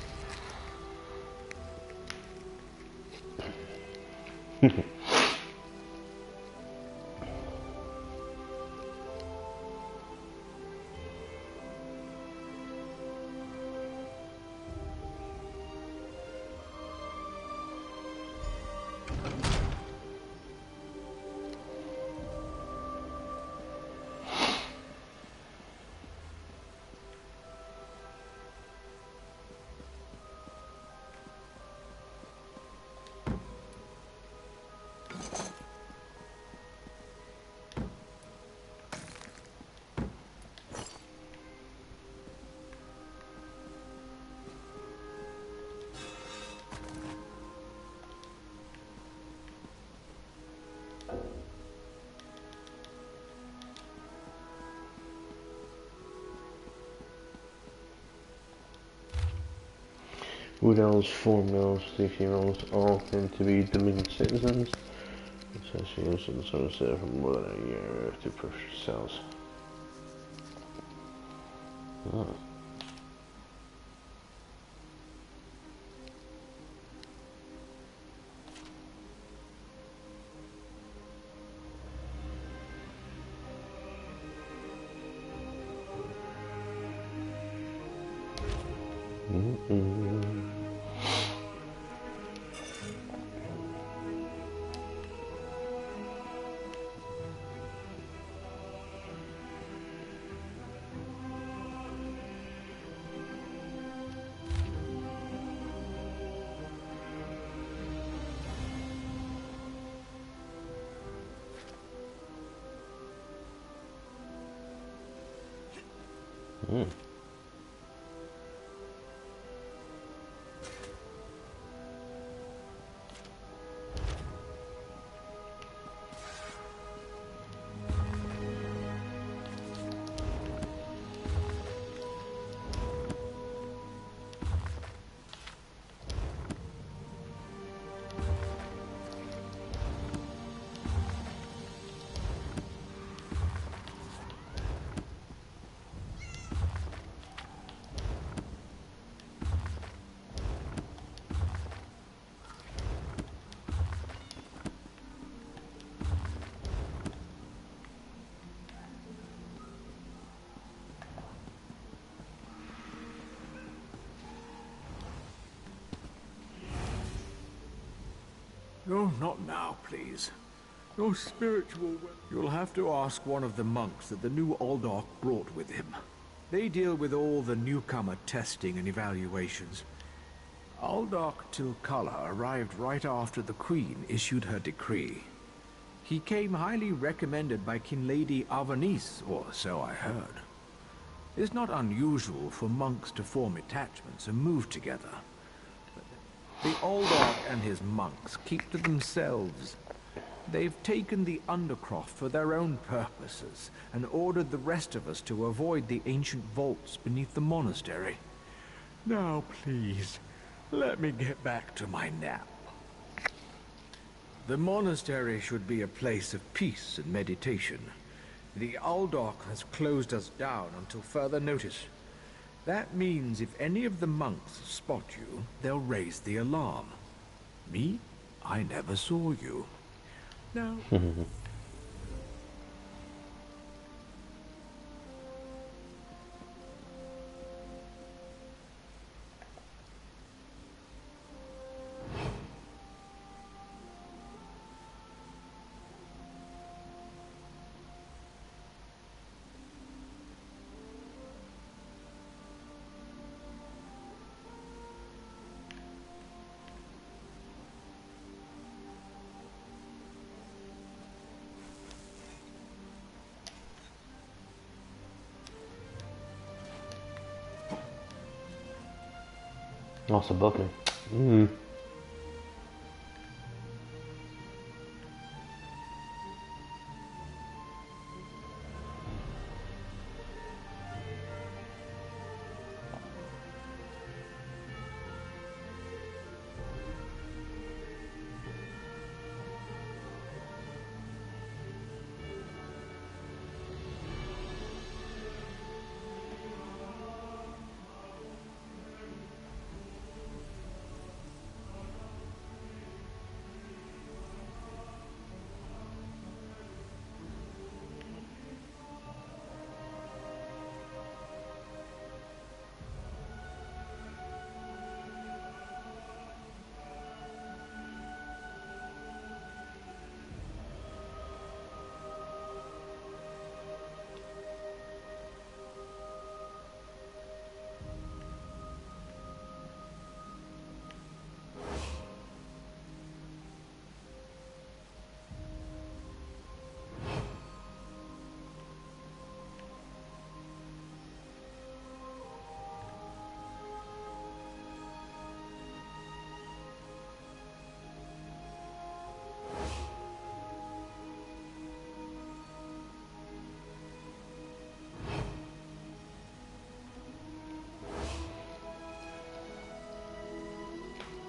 Wood elves, form elves, leafy elves all tend to be Dominion citizens. Associations and some set for more than a year to purchase cells. Oh. No, not now, please. Your spiritual... You'll have to ask one of the monks that the new Aldach brought with him. They deal with all the newcomer testing and evaluations. Aldach Tilkala arrived right after the Queen issued her decree. He came highly recommended by King Lady Avanice, or so I heard. It's not unusual for monks to form attachments and move together. The Aldork and his monks keep to themselves. They've taken the Undercroft for their own purposes and ordered the rest of us to avoid the ancient vaults beneath the monastery. Now, please, let me get back to my nap. The monastery should be a place of peace and meditation. The Aldork has closed us down until further notice. That means if any of the monks spot you, they'll raise the alarm. Me? I never saw you. Now... Oh, it's above me.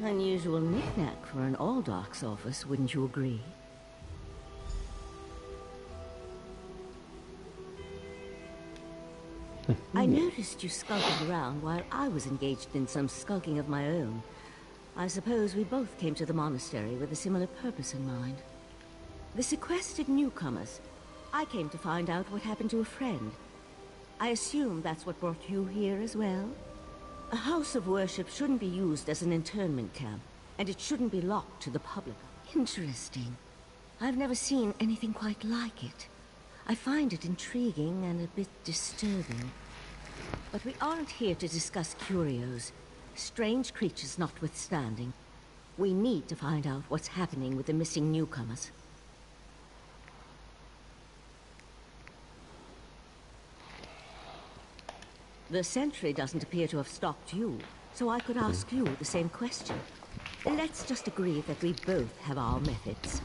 Unusual knick-knack for an Aldork's office, wouldn't you agree? I noticed you skulking around while I was engaged in some skulking of my own. I suppose we both came to the monastery with a similar purpose in mind. The sequestered newcomers. I came to find out what happened to a friend. I assume that's what brought you here as well? A house of worship shouldn't be used as an internment camp, and it shouldn't be locked to the public. Interesting. I've never seen anything quite like it. I find it intriguing and a bit disturbing. But we aren't here to discuss curios. Strange creatures notwithstanding. We need to find out what's happening with the missing newcomers. The sentry doesn't appear to have stalked you, so I could ask you the same question. Let's just agree that we both have our methods.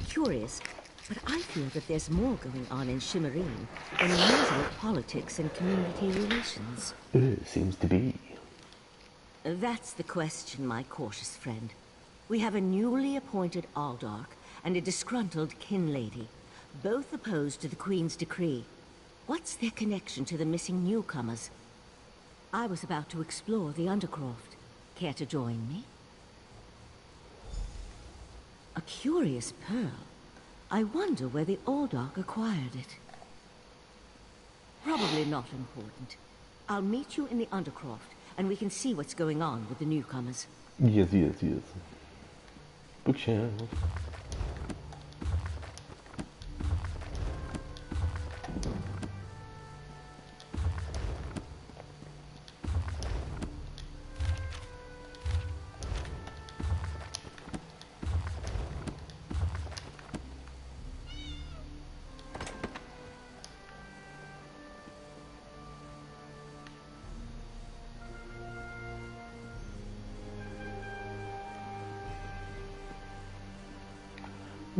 Curious, but I feel that there's more going on in Shimmerine than usual politics and community relations. Seems to be. That's the question, my cautious friend. We have a newly appointed Aldork and a disgruntled kin lady, both opposed to the Queen's decree. What's their connection to the missing newcomers? I was about to explore the Undercroft. Care to join me? A curious pearl. I wonder where the Aldork acquired it. Probably not important. I'll meet you in the Undercroft, and we can see what's going on with the newcomers. Yes. Bookshelf.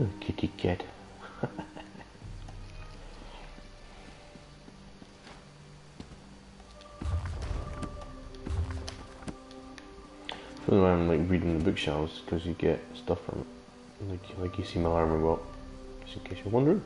Oh, kitty cat. For the I'm like reading the bookshelves because you get stuff from it. Like you see my armor bot, just in case you're wondering.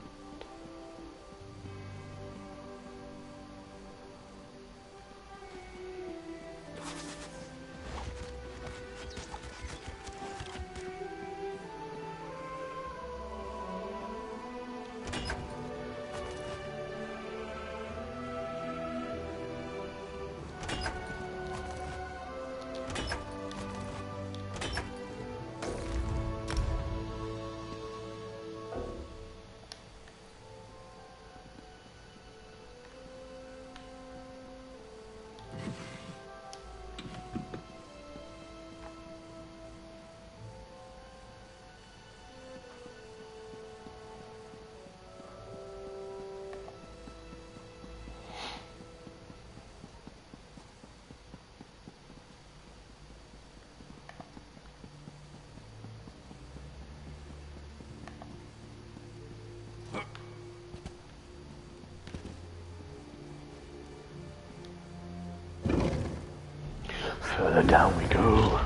Further down we go.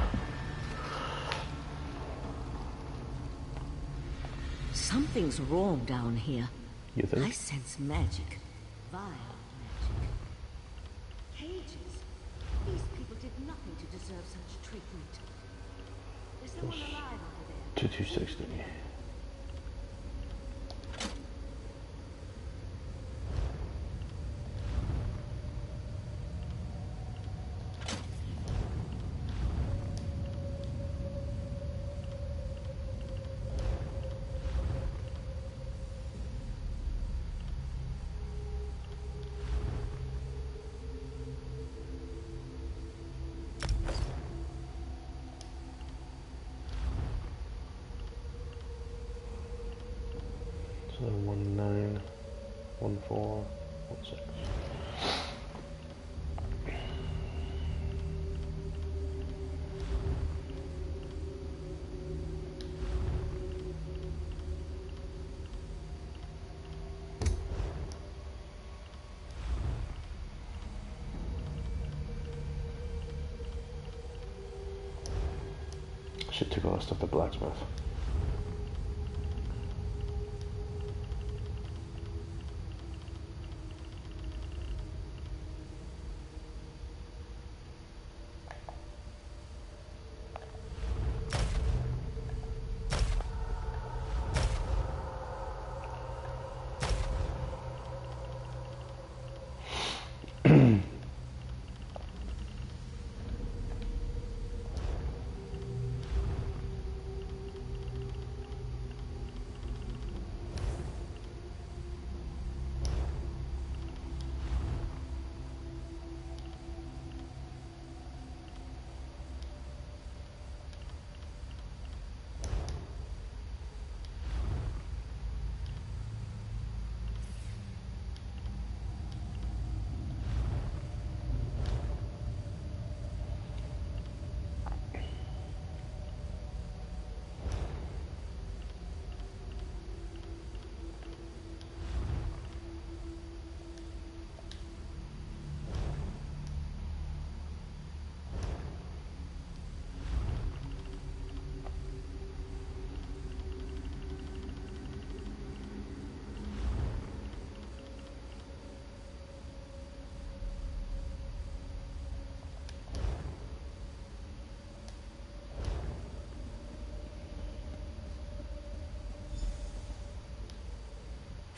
Something's wrong down here. You think? I sense magic. Vile magic. Cages. These people did nothing to deserve such treatment. Is someone alive over there? 2260. So 191416. Should take all that stuff to blacksmith.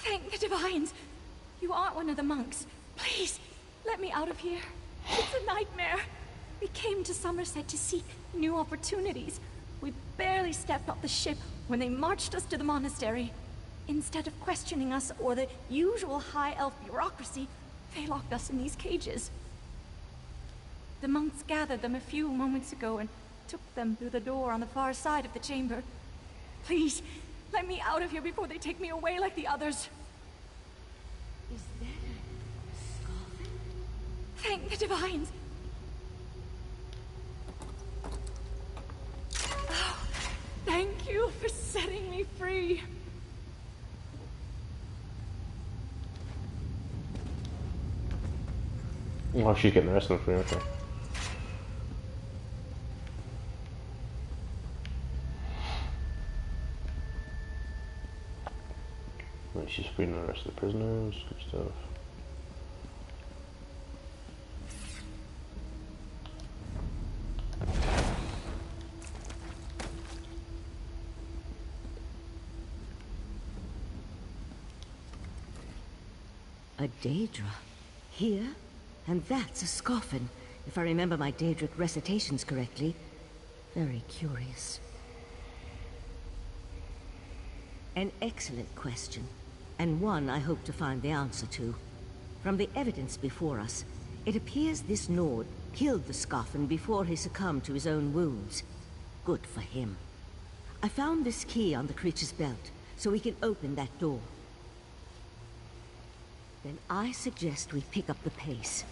Thank the divines! You aren't one of the monks. Please, let me out of here. It's a nightmare. We came to Somerset to seek new opportunities. We barely stepped off the ship when they marched us to the monastery. Instead of questioning us or the usual high elf bureaucracy, they locked us in these cages. The monks gathered them a few moments ago and took them through the door on the far side of the chamber. Please, let me out of here before they take me away like the others. Is that a scoffin? Thank the divines. Oh, Thank you for setting me free. Oh, she's getting the rest of them free, okay. Right, she's freeing the rest of the prisoners, good stuff. A Daedra? Here? And that's a Scoffin, if I remember my Daedric recitations correctly. Very curious. An excellent question, and one I hope to find the answer to. From the evidence before us, it appears this Nord killed the Scoffin before he succumbed to his own wounds. Good for him. I found this key on the creature's belt, so we can open that door. Then I suggest we pick up the pace.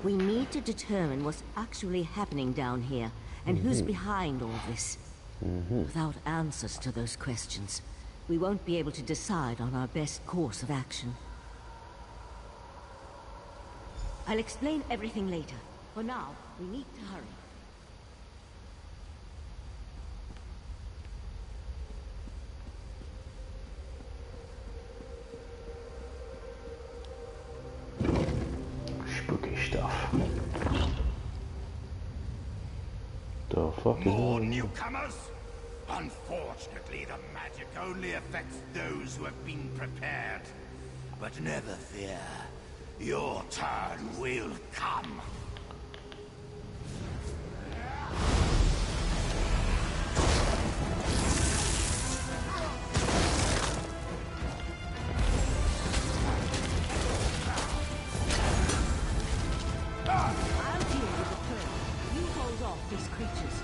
We need to determine what's actually happening down here, and who's behind all this. Without answers to those questions, we won't be able to decide on our best course of action. I'll explain everything later. For now, we need to hurry. Spooky stuff. The fuck is More that? newcomers? Unfortunately, the magic only affects those who have been prepared. But never fear. Your turn will come. I'll deal with the pearl. You hold off these creatures.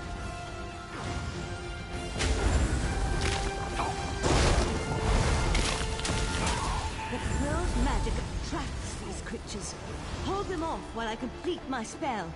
The pearl's magic attracts these creatures. Hold them off while I complete my spell.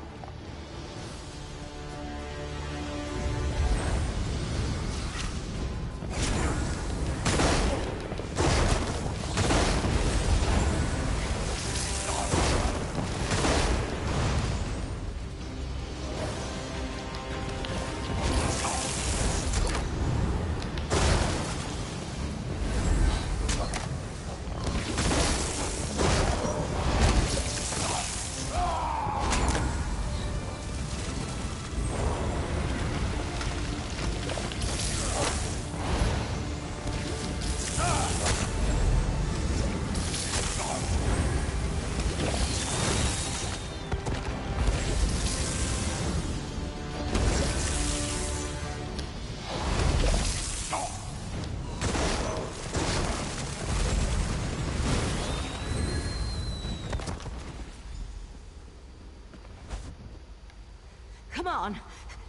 Come on,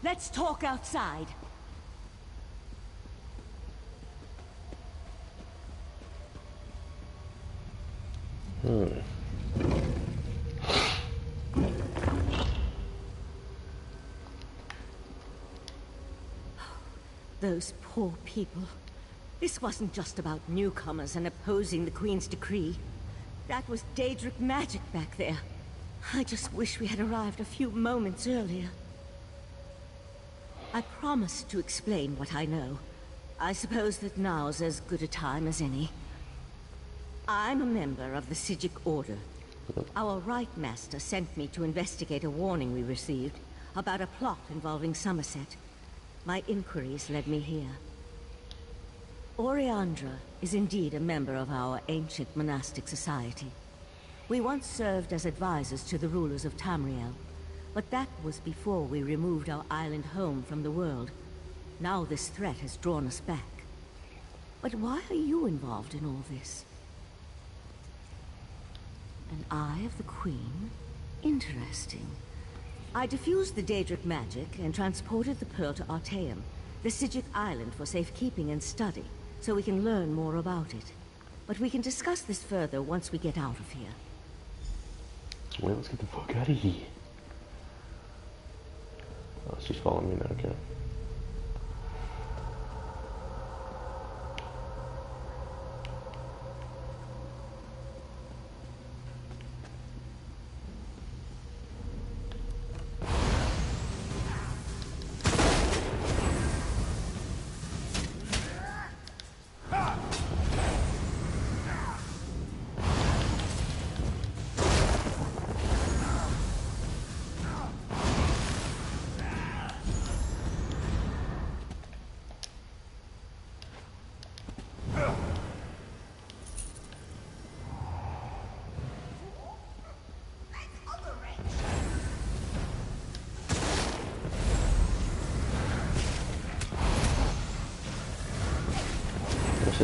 let's talk outside. Those poor people. This wasn't just about newcomers and opposing the Queen's decree. That was Daedric magic back there. I just wish we had arrived a few moments earlier. I promised to explain what I know. I suppose that now's as good a time as any. I'm a member of the Sigic Order. Our Right Master sent me to investigate a warning we received about a plot involving Somerset. My inquiries led me here. Oriandra is indeed a member of our ancient monastic society. We once served as advisors to the rulers of Tamriel, but that was before we removed our island home from the world. Now this threat has drawn us back. But why are you involved in all this? An Eye of the Queen? Interesting. I diffused the Daedric magic and transported the pearl to Artaeum, the Sigic island, for safekeeping and study, so we can learn more about it. But we can discuss this further once we get out of here. Well, let's get the fuck out of here. Oh, she's following me now, okay.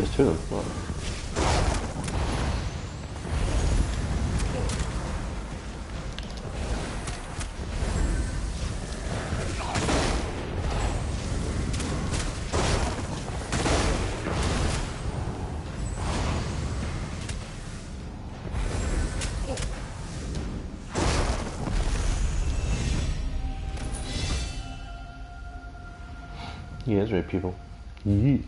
there's two of them. What? He is right, people. Yee.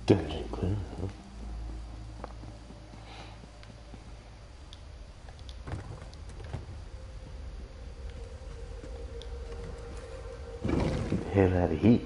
Dungeon clear. Hell out of heat.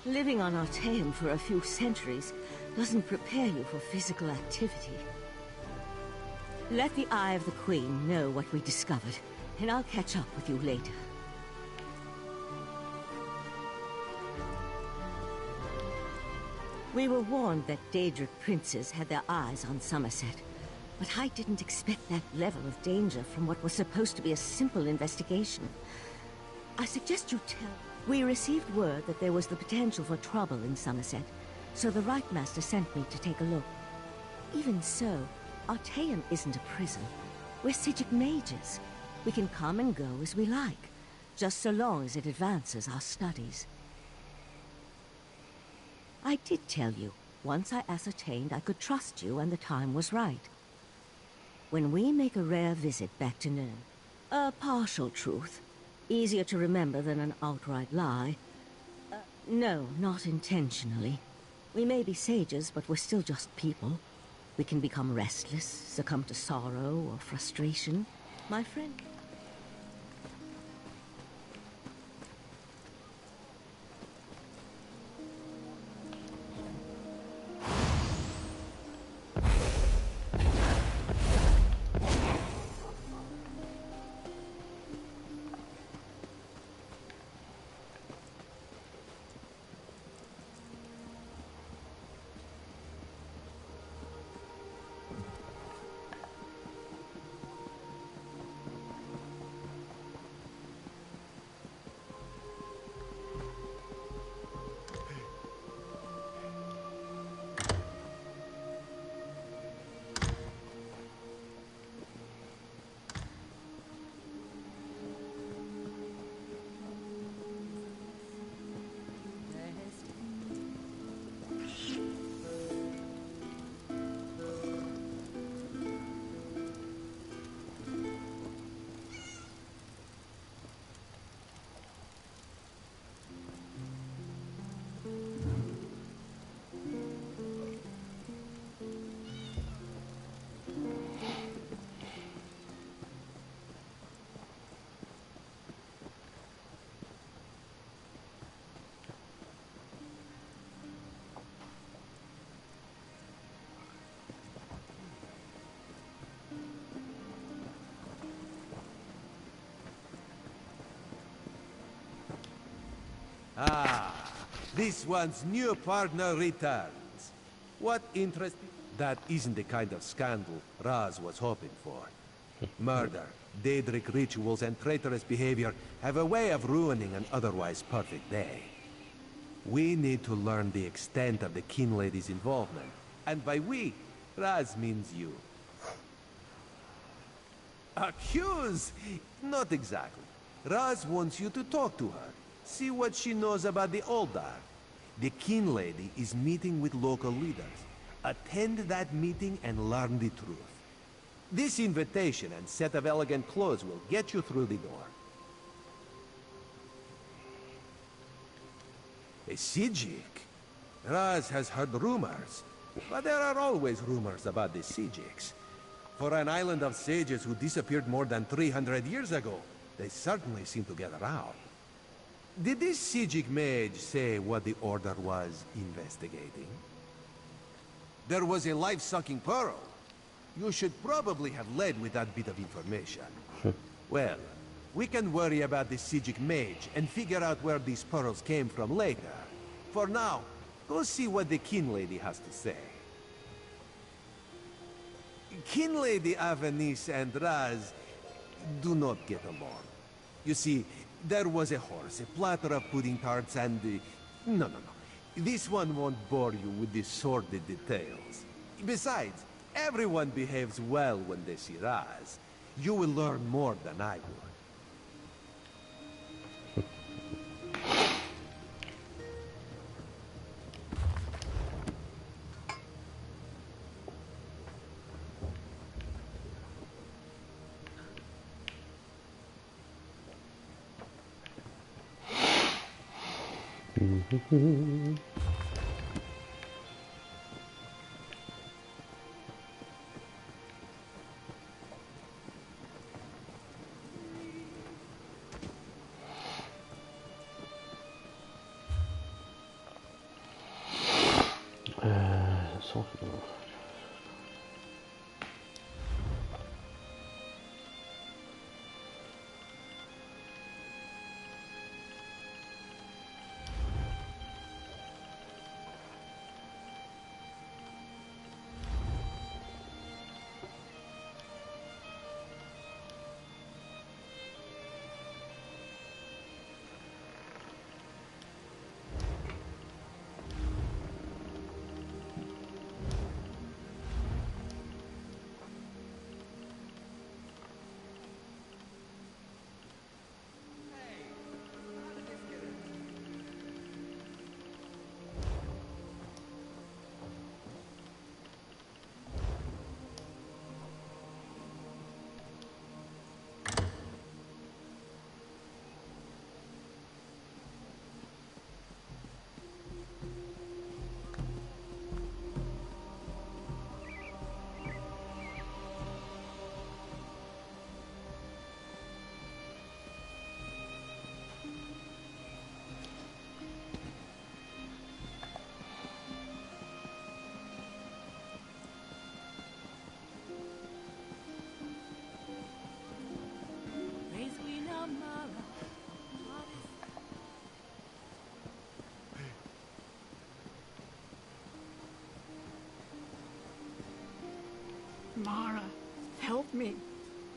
Living on Artaeum for a few centuries doesn't prepare you for physical activity. Let the Eye of the Queen know what we discovered, and I'll catch up with you later. We were warned that Daedric princes had their eyes on Somerset, but I didn't expect that level of danger from what was supposed to be a simple investigation. I suggest you tell... We received word that there was the potential for trouble in Somerset, so the Right Master sent me to take a look. Even so, Artaeum isn't a prison. We're Psijic mages. We can come and go as we like, just so long as it advances our studies. I did tell you, once I ascertained I could trust you and the time was right. When we make a rare visit back to Nirn, a partial truth, easier to remember than an outright lie. No, not intentionally. We may be sages, but we're still just people. We can become restless, succumb to sorrow or frustration. My friend... Ah, this one's new partner returns. What interesting... That isn't the kind of scandal Raz was hoping for. Murder, Daedric rituals, and traitorous behavior have a way of ruining an otherwise perfect day. We need to learn the extent of the Kin Lady's involvement. And by we, Raz means you. Accuse? Not exactly. Raz wants you to talk to her. See what she knows about the Oldar. The Kin Lady is meeting with local leaders. Attend that meeting and learn the truth. This invitation and set of elegant clothes will get you through the door. A Psijic? Raz has heard rumors. But there are always rumors about the Psijics. For an island of sages who disappeared more than 300 years ago, they certainly seem to get around. Did this Psijic mage say what the Order was investigating? There was a life-sucking pearl. You should probably have led with that bit of information. Well, we can worry about the Psijic mage and figure out where these pearls came from later. For now, Go see what the Kin Lady has to say. Kin Lady Avenice and Raz do not get along. You see, there was a horse, a platter of pudding tarts, and... No. This one won't bore you with the sordid details. Besides, everyone behaves well when they see Raz. You will learn more than I would. Mara, help me.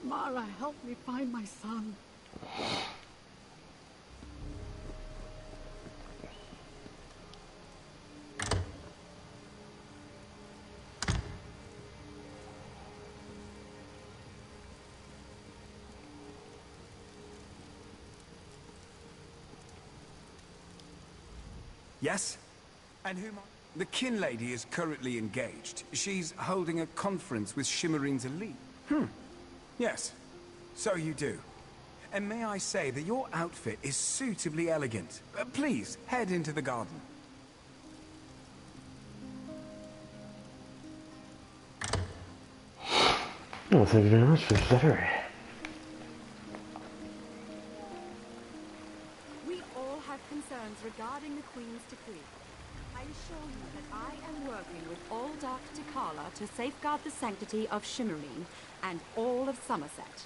Mara, help me find my son. Yes? And who might... The Kin Lady is currently engaged. She's holding a conference with Shimmerine's elite. Yes. So you do. And may I say that your outfit is suitably elegant. Please, head into the garden. Oh, thank you very much for the letter. We all have concerns regarding the Queen's decree. I assure you that I am working with all Dark Tikala to safeguard the sanctity of Shimmerine and all of Somerset.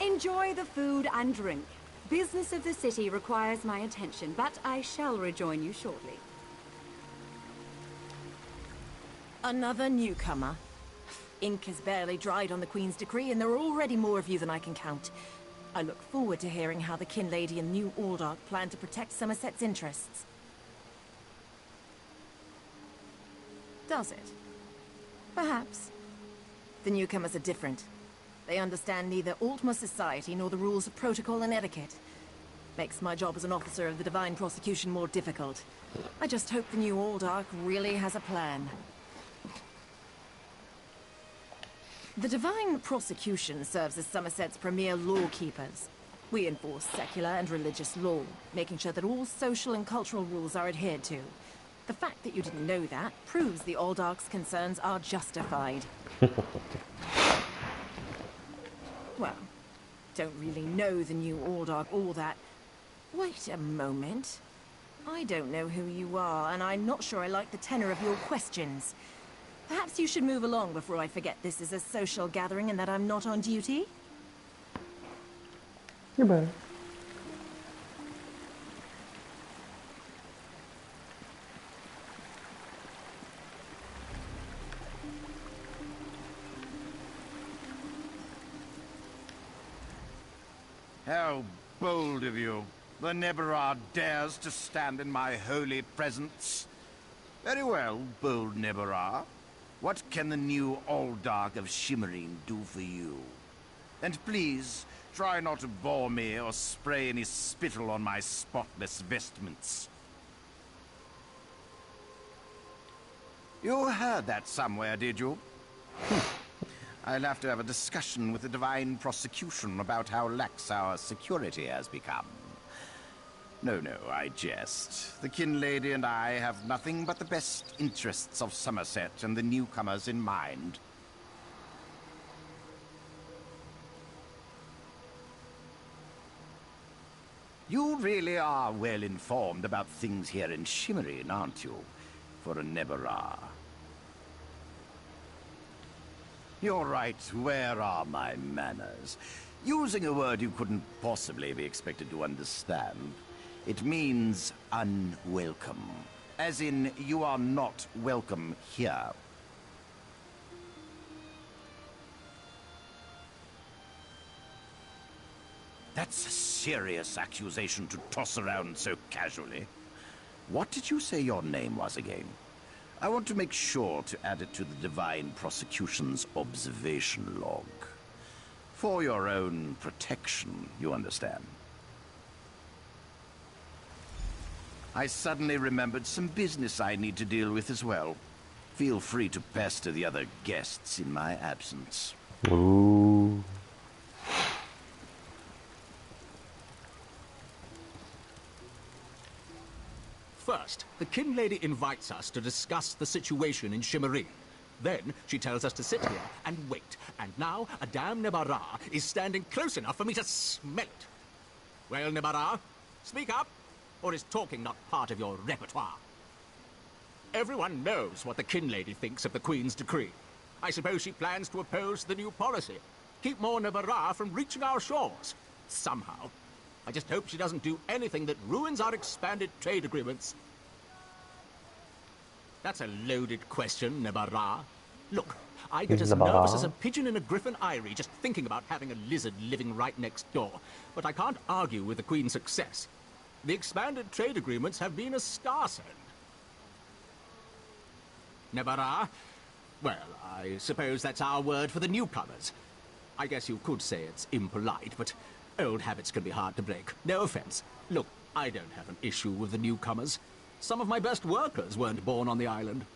Enjoy the food and drink. Business of the city requires my attention, but I shall rejoin you shortly. Another newcomer. Ink has barely dried on the Queen's decree, and there are already more of you than I can count. I look forward to hearing how the Kin Lady and New Aldark plan to protect Somerset's interests. Does it? Perhaps. The newcomers are different. They understand neither Altma society nor the rules of protocol and etiquette. Makes my job as an officer of the Divine Prosecution more difficult. I just hope the New Aldark really has a plan. The Divine Prosecution serves as Somerset's premier lawkeepers. We enforce secular and religious law, making sure that all social and cultural rules are adhered to. The fact that you didn't know that proves the Aldark's concerns are justified. Well, don't really know the New Aldark all that. Wait a moment. I don't know who you are, and I'm not sure I like the tenor of your questions. Perhaps you should move along before I forget this is a social gathering and that I'm not on duty? Goodbye. How bold of you. The Nebarah dares to stand in my holy presence. Very well, bold Nebarah. What can the new Aldark of Shimmerine do for you? And please, try not to bore me or spray any spittle on my spotless vestments. You heard that somewhere, did you? I'll have to have a discussion with the Divine Prosecution about how lax our security has become. No, I jest. The kin lady and I have nothing but the best interests of Somerset and the newcomers in mind. You really are well informed about things here in Shimmerine, aren't you? For a Nebarah. You're right, where are my manners? Using a word you couldn't possibly be expected to understand. It means unwelcome. As in, you are not welcome here. That's a serious accusation to toss around so casually. What did you say your name was again? I want to make sure to add it to the Divine Prosecution's observation log. For your own protection, you understand. I suddenly remembered some business I need to deal with as well. Feel free to pester the other guests in my absence. Ooh. First, the kin lady invites us to discuss the situation in Shimmerine. Then, she tells us to sit here and wait. And now, a damn Nebarah is standing close enough for me to smell it. Well, Nebarah, speak up, or is talking not part of your repertoire? Everyone knows what the kin lady thinks of the Queen's decree. I suppose she plans to oppose the new policy. Keep more Nebarah from reaching our shores. Somehow. I just hope she doesn't do anything that ruins our expanded trade agreements. That's a loaded question, Nebarah. Look, I get as nervous as a pigeon in a griffin eyrie just thinking about having a lizard living right next door. But I can't argue with the Queen's success. The expanded trade agreements have been a star sign. Nebarah? Well, I suppose that's our word for the newcomers. I guess you could say it's impolite, but old habits can be hard to break. No offense. Look, I don't have an issue with the newcomers. Some of my best workers weren't born on the island.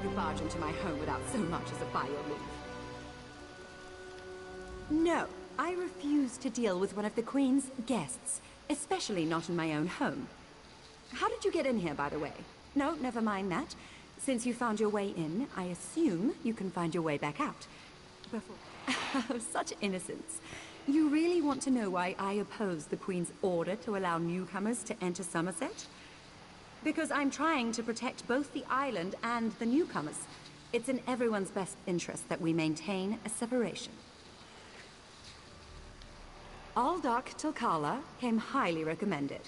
You barge into my home without so much as a by your leave. No, I refuse to deal with one of the Queen's guests, especially not in my own home. How did you get in here, by the way? No, never mind that. Since you found your way in, I assume you can find your way back out. Before... Such innocence. You really want to know why I oppose the Queen's order to allow newcomers to enter Somerset? Because I'm trying to protect both the island and the newcomers. It's in everyone's best interest that we maintain a separation. Aldark Tilkala came highly recommended.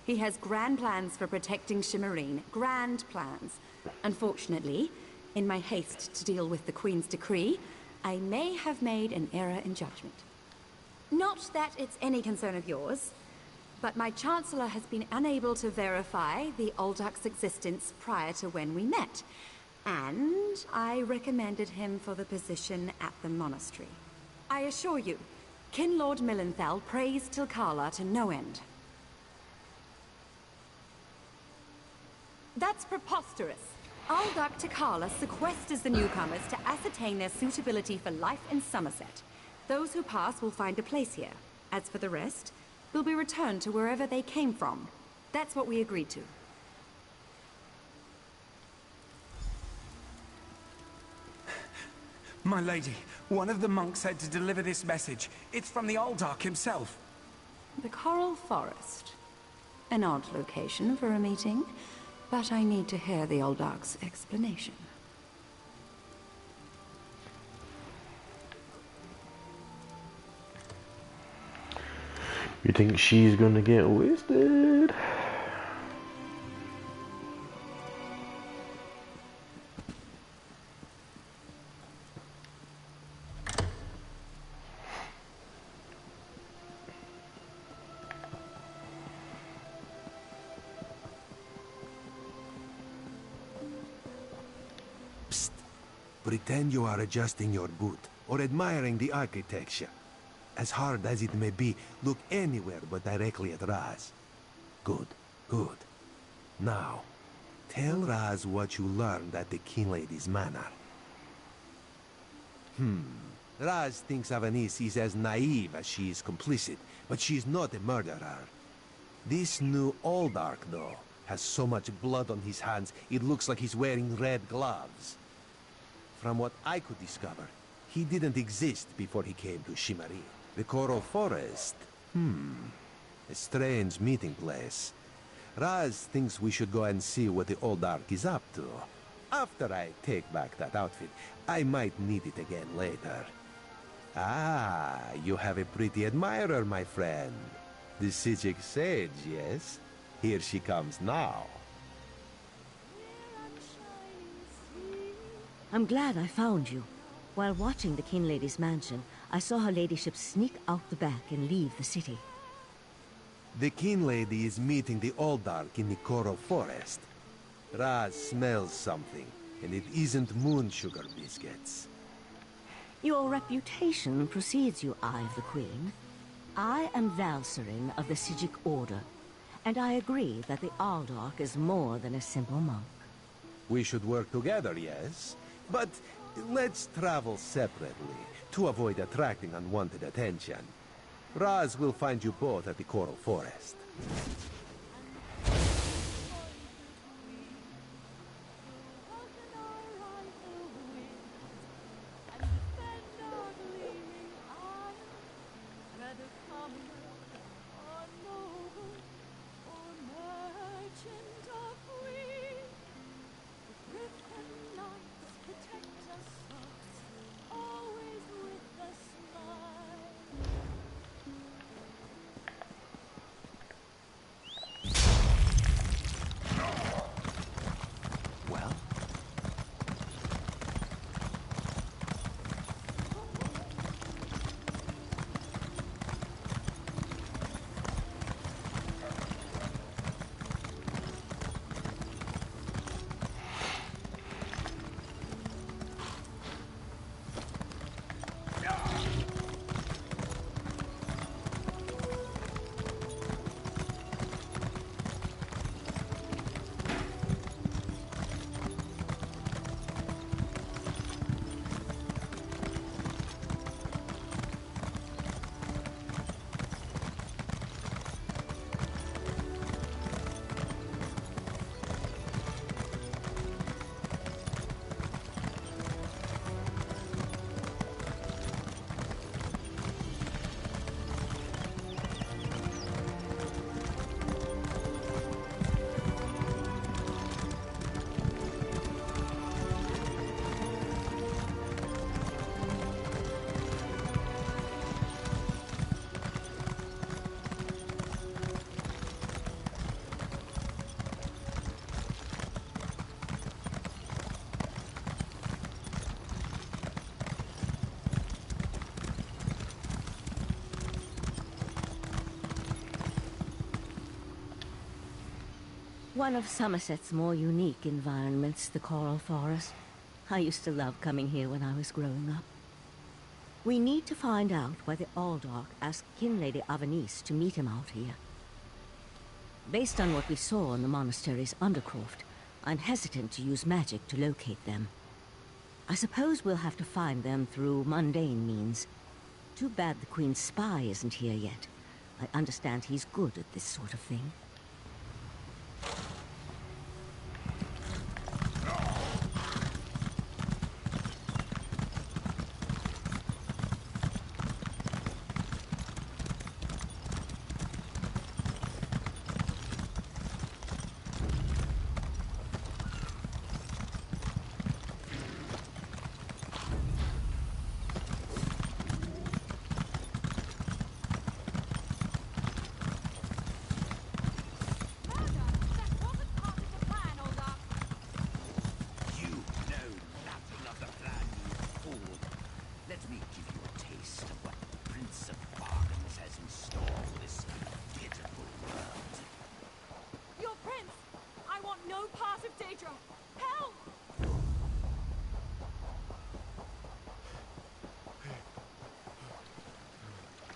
He has grand plans for protecting Shimmerine. Grand plans. Unfortunately, in my haste to deal with the Queen's decree, I may have made an error in judgment. Not that it's any concern of yours. But my Chancellor has been unable to verify the Aldark's existence prior to when we met. And I recommended him for the position at the monastery. I assure you, Kin Lord Millenthal praised Tilkala to no end. That's preposterous. Aldark Tilkala sequesters the newcomers to ascertain their suitability for life in Somerset. Those who pass will find a place here. As for the rest, they'll be returned to wherever they came from. That's what we agreed to. My lady, one of the monks said to deliver this message. It's from the Aldark himself. The Coral Forest. An odd location for a meeting, but I need to hear the Aldark's explanation. You think she's gonna get wasted? Psst. Pretend you are adjusting your boot or admiring the architecture. As hard as it may be, look anywhere but directly at Raz. Good, good. Now, tell Raz what you learned at the King Lady's manor. Raz thinks Avanis is as naive as she is complicit, but she's not a murderer. This new Aldark, though, has so much blood on his hands, it looks like he's wearing red gloves. From what I could discover, he didn't exist before he came to Shimmery. The Coral Forest? A strange meeting place. Raz thinks we should go and see what the Aldark is up to. After I take back that outfit, I might need it again later. Ah, you have a pretty admirer, my friend. The Sijic Sage, yes? Here she comes now. I'm glad I found you. While watching the King Lady's mansion, I saw her ladyship sneak out the back and leave the city. The King Lady is meeting the Aldark in the Coral Forest. Raz smells something, and it isn't moon sugar biscuits. Your reputation precedes you, Eye of the Queen. I am Valcerin of the Sijic Order, and I agree that the Aldark is more than a simple monk. We should work together, yes? But let's travel separately, to avoid attracting unwanted attention. Raz will find you both at the Coral Forest. One of Somerset's more unique environments, the Coral Forest. I used to love coming here when I was growing up. We need to find out why the Aldark asked King Lady Avanis to meet him out here. Based on what we saw in the monastery's undercroft, I'm hesitant to use magic to locate them. I suppose we'll have to find them through mundane means. Too bad the Queen's spy isn't here yet. I understand he's good at this sort of thing.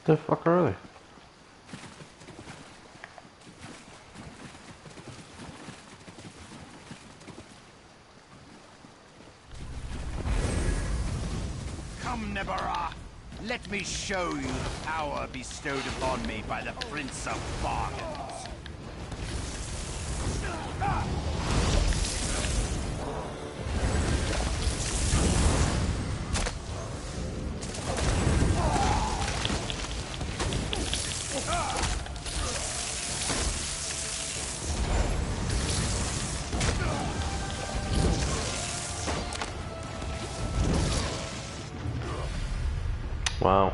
The fuck are they? Come, Nebara! Let me show you the power bestowed upon me by the Prince of Bargains. Wow.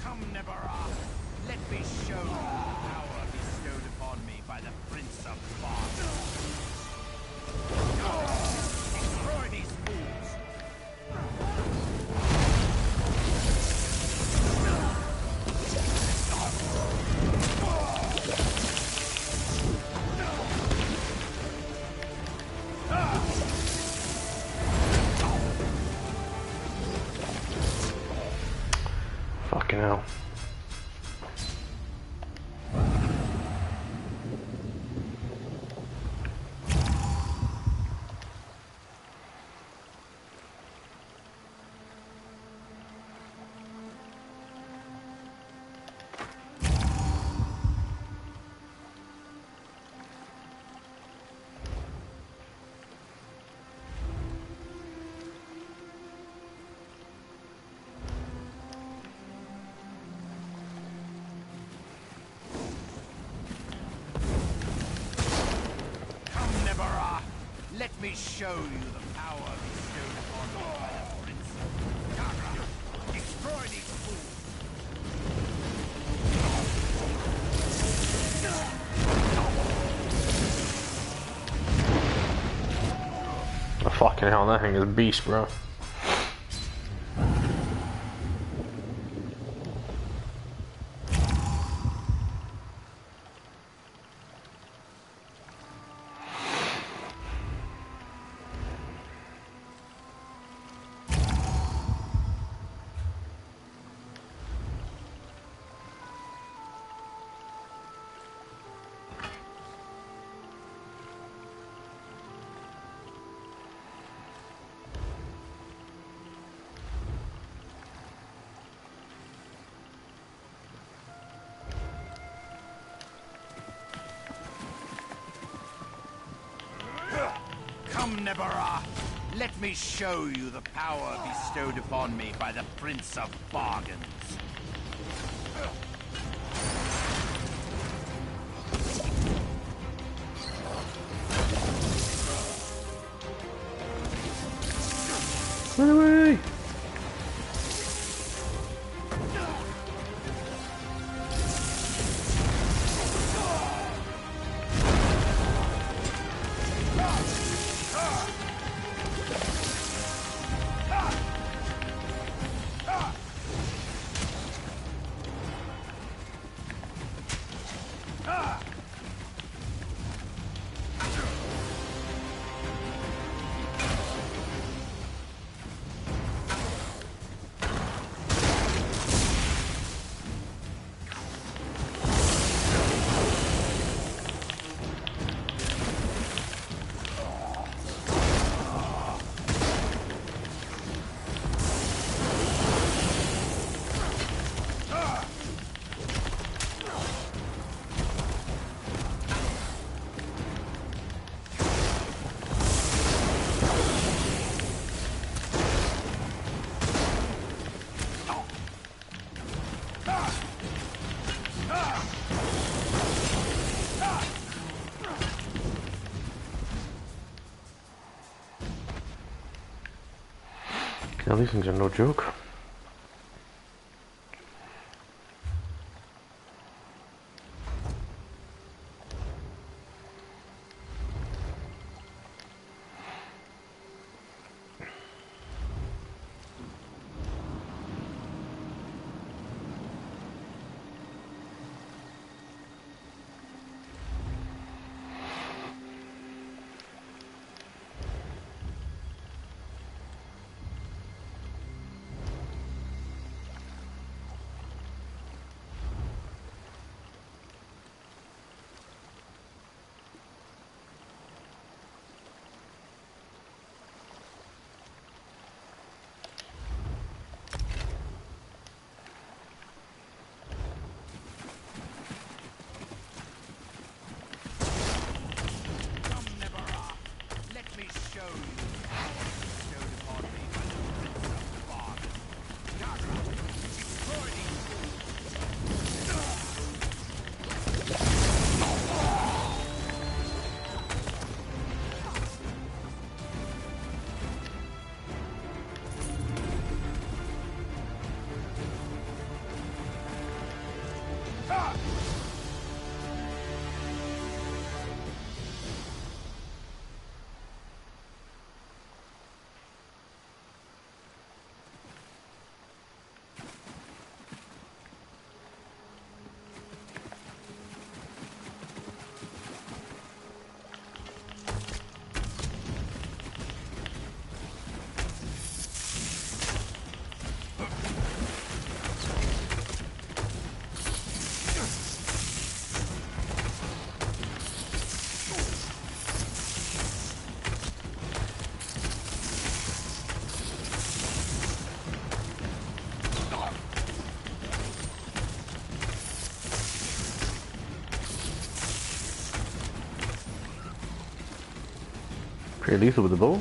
Come, Nebara! Let me show you the power bestowed upon me by the Prince of Bargains. Destroy these fools! Fucking hell. Let me show you the power bestowed upon me by the Prince of Bargains. Destroy these fools! Oh, fucking hell, that thing is a beast, bro. Come, Nebara! Let me show you the power bestowed upon me by the Prince of Bargains. Run away! Yeah, these things are no joke. Pretty lethal with the bow.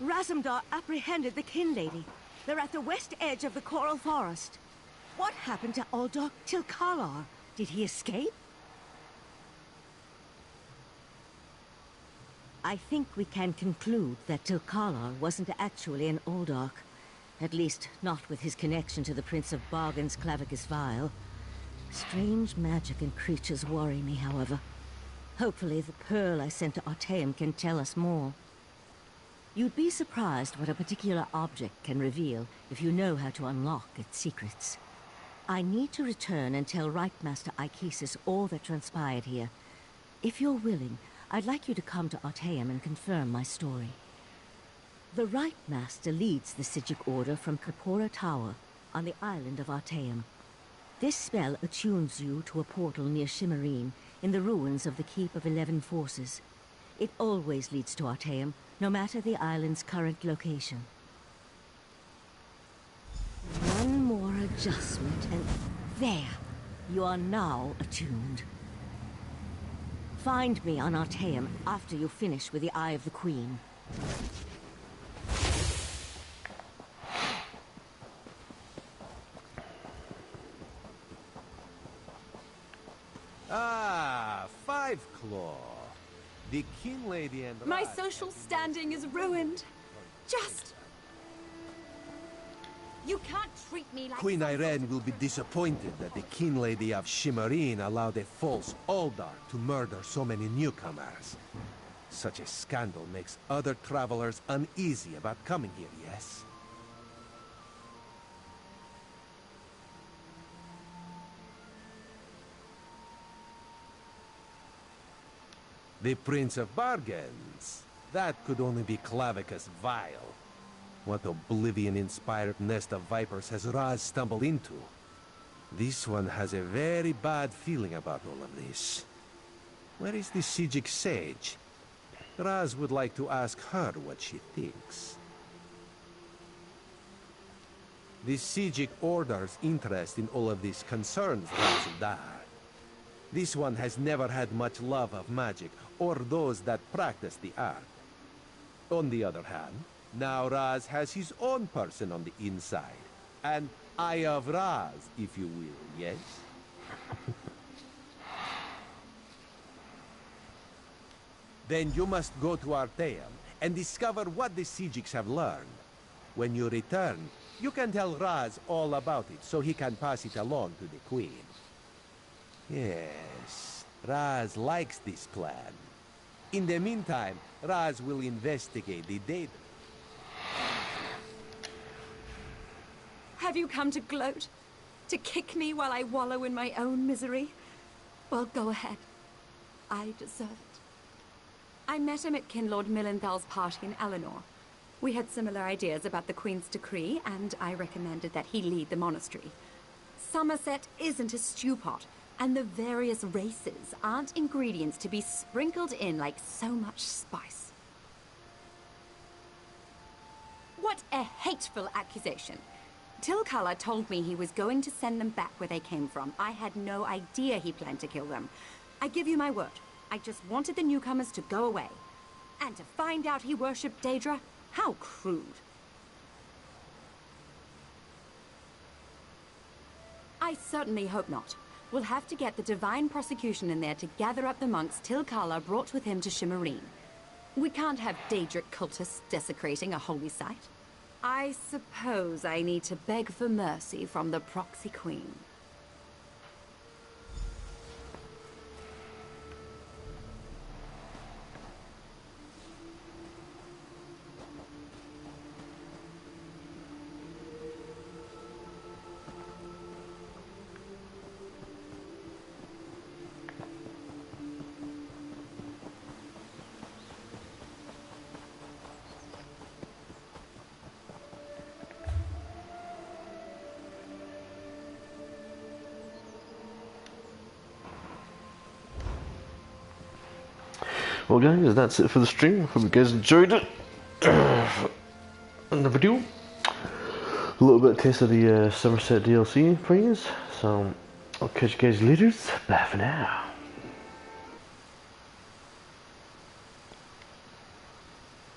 Razumdar apprehended the Kin Lady. They're at the west edge of the Coral Forest. What happened to Uldoch Tilkalar? Did he escape? I think we can conclude that Tilkalar wasn't actually an Uldoch. At least, not with his connection to the Prince of Bargain's Clavicus Vial. Strange magic and creatures worry me, however. Hopefully the pearl I sent to Artaeum can tell us more. You'd be surprised what a particular object can reveal if you know how to unlock its secrets. I need to return and tell Right Master Ikesis all that transpired here. If you're willing, I'd like you to come to Artaeum and confirm my story. The Right Master leads the Sijic Order from Kapora Tower on the island of Artaeum. This spell attunes you to a portal near Shimmerine in the ruins of the Keep of 11 Forces. It always leads to Artaeum, no matter the island's current location. One more adjustment and there! You are now attuned. Find me on Artaeum after you finish with the Eye of the Queen. Ah, Five Claw. The King Lady and... My social standing is ruined. Just... You can't treat me like... Queen Irene will be disappointed that the King Lady of Shimmerine allowed a false Uldark to murder so many newcomers. Such a scandal makes other travelers uneasy about coming here, yes? The Prince of Bargains. That could only be Clavicus Vial. What oblivion-inspired nest of vipers has Raz stumbled into? This one has a very bad feeling about all of this. Where is the Sijic sage? Raz would like to ask her what she thinks. The Sijic Order's interest in all of this concerns Razudar. This one has never had much love of magic, or those that practice the art. On the other hand, now Raz has his own person on the inside. An Eye of Raz, if you will, yes? Then you must go to Arteum and discover what the Sijics have learned. When you return, you can tell Raz all about it so he can pass it along to the Queen. Yes, Raz likes this plan. In the meantime, Raz will investigate the data. Have you come to gloat? To kick me while I wallow in my own misery? Well, go ahead. I deserve it. I met him at Kinlord Millenthal's party in Eleanor. We had similar ideas about the Queen's decree, and I recommended that he lead the monastery. Somerset isn't a stew pot, and the various races aren't ingredients to be sprinkled in like so much spice. What a hateful accusation! Tilkala told me he was going to send them back where they came from. I had no idea he planned to kill them. I give you my word. I just wanted the newcomers to go away. And to find out he worshipped Daedra? How crude. I certainly hope not. We'll have to get the divine prosecution in there to gather up the monks Tilkala brought with him to Shimmerine. We can't have Daedric cultists desecrating a holy site. I suppose I need to beg for mercy from the proxy queen. Well guys, that's it for the stream. Hope you guys enjoyed it. In the video, a little bit of taste of the Somerset DLC for you. So I'll catch you guys later. Bye for now.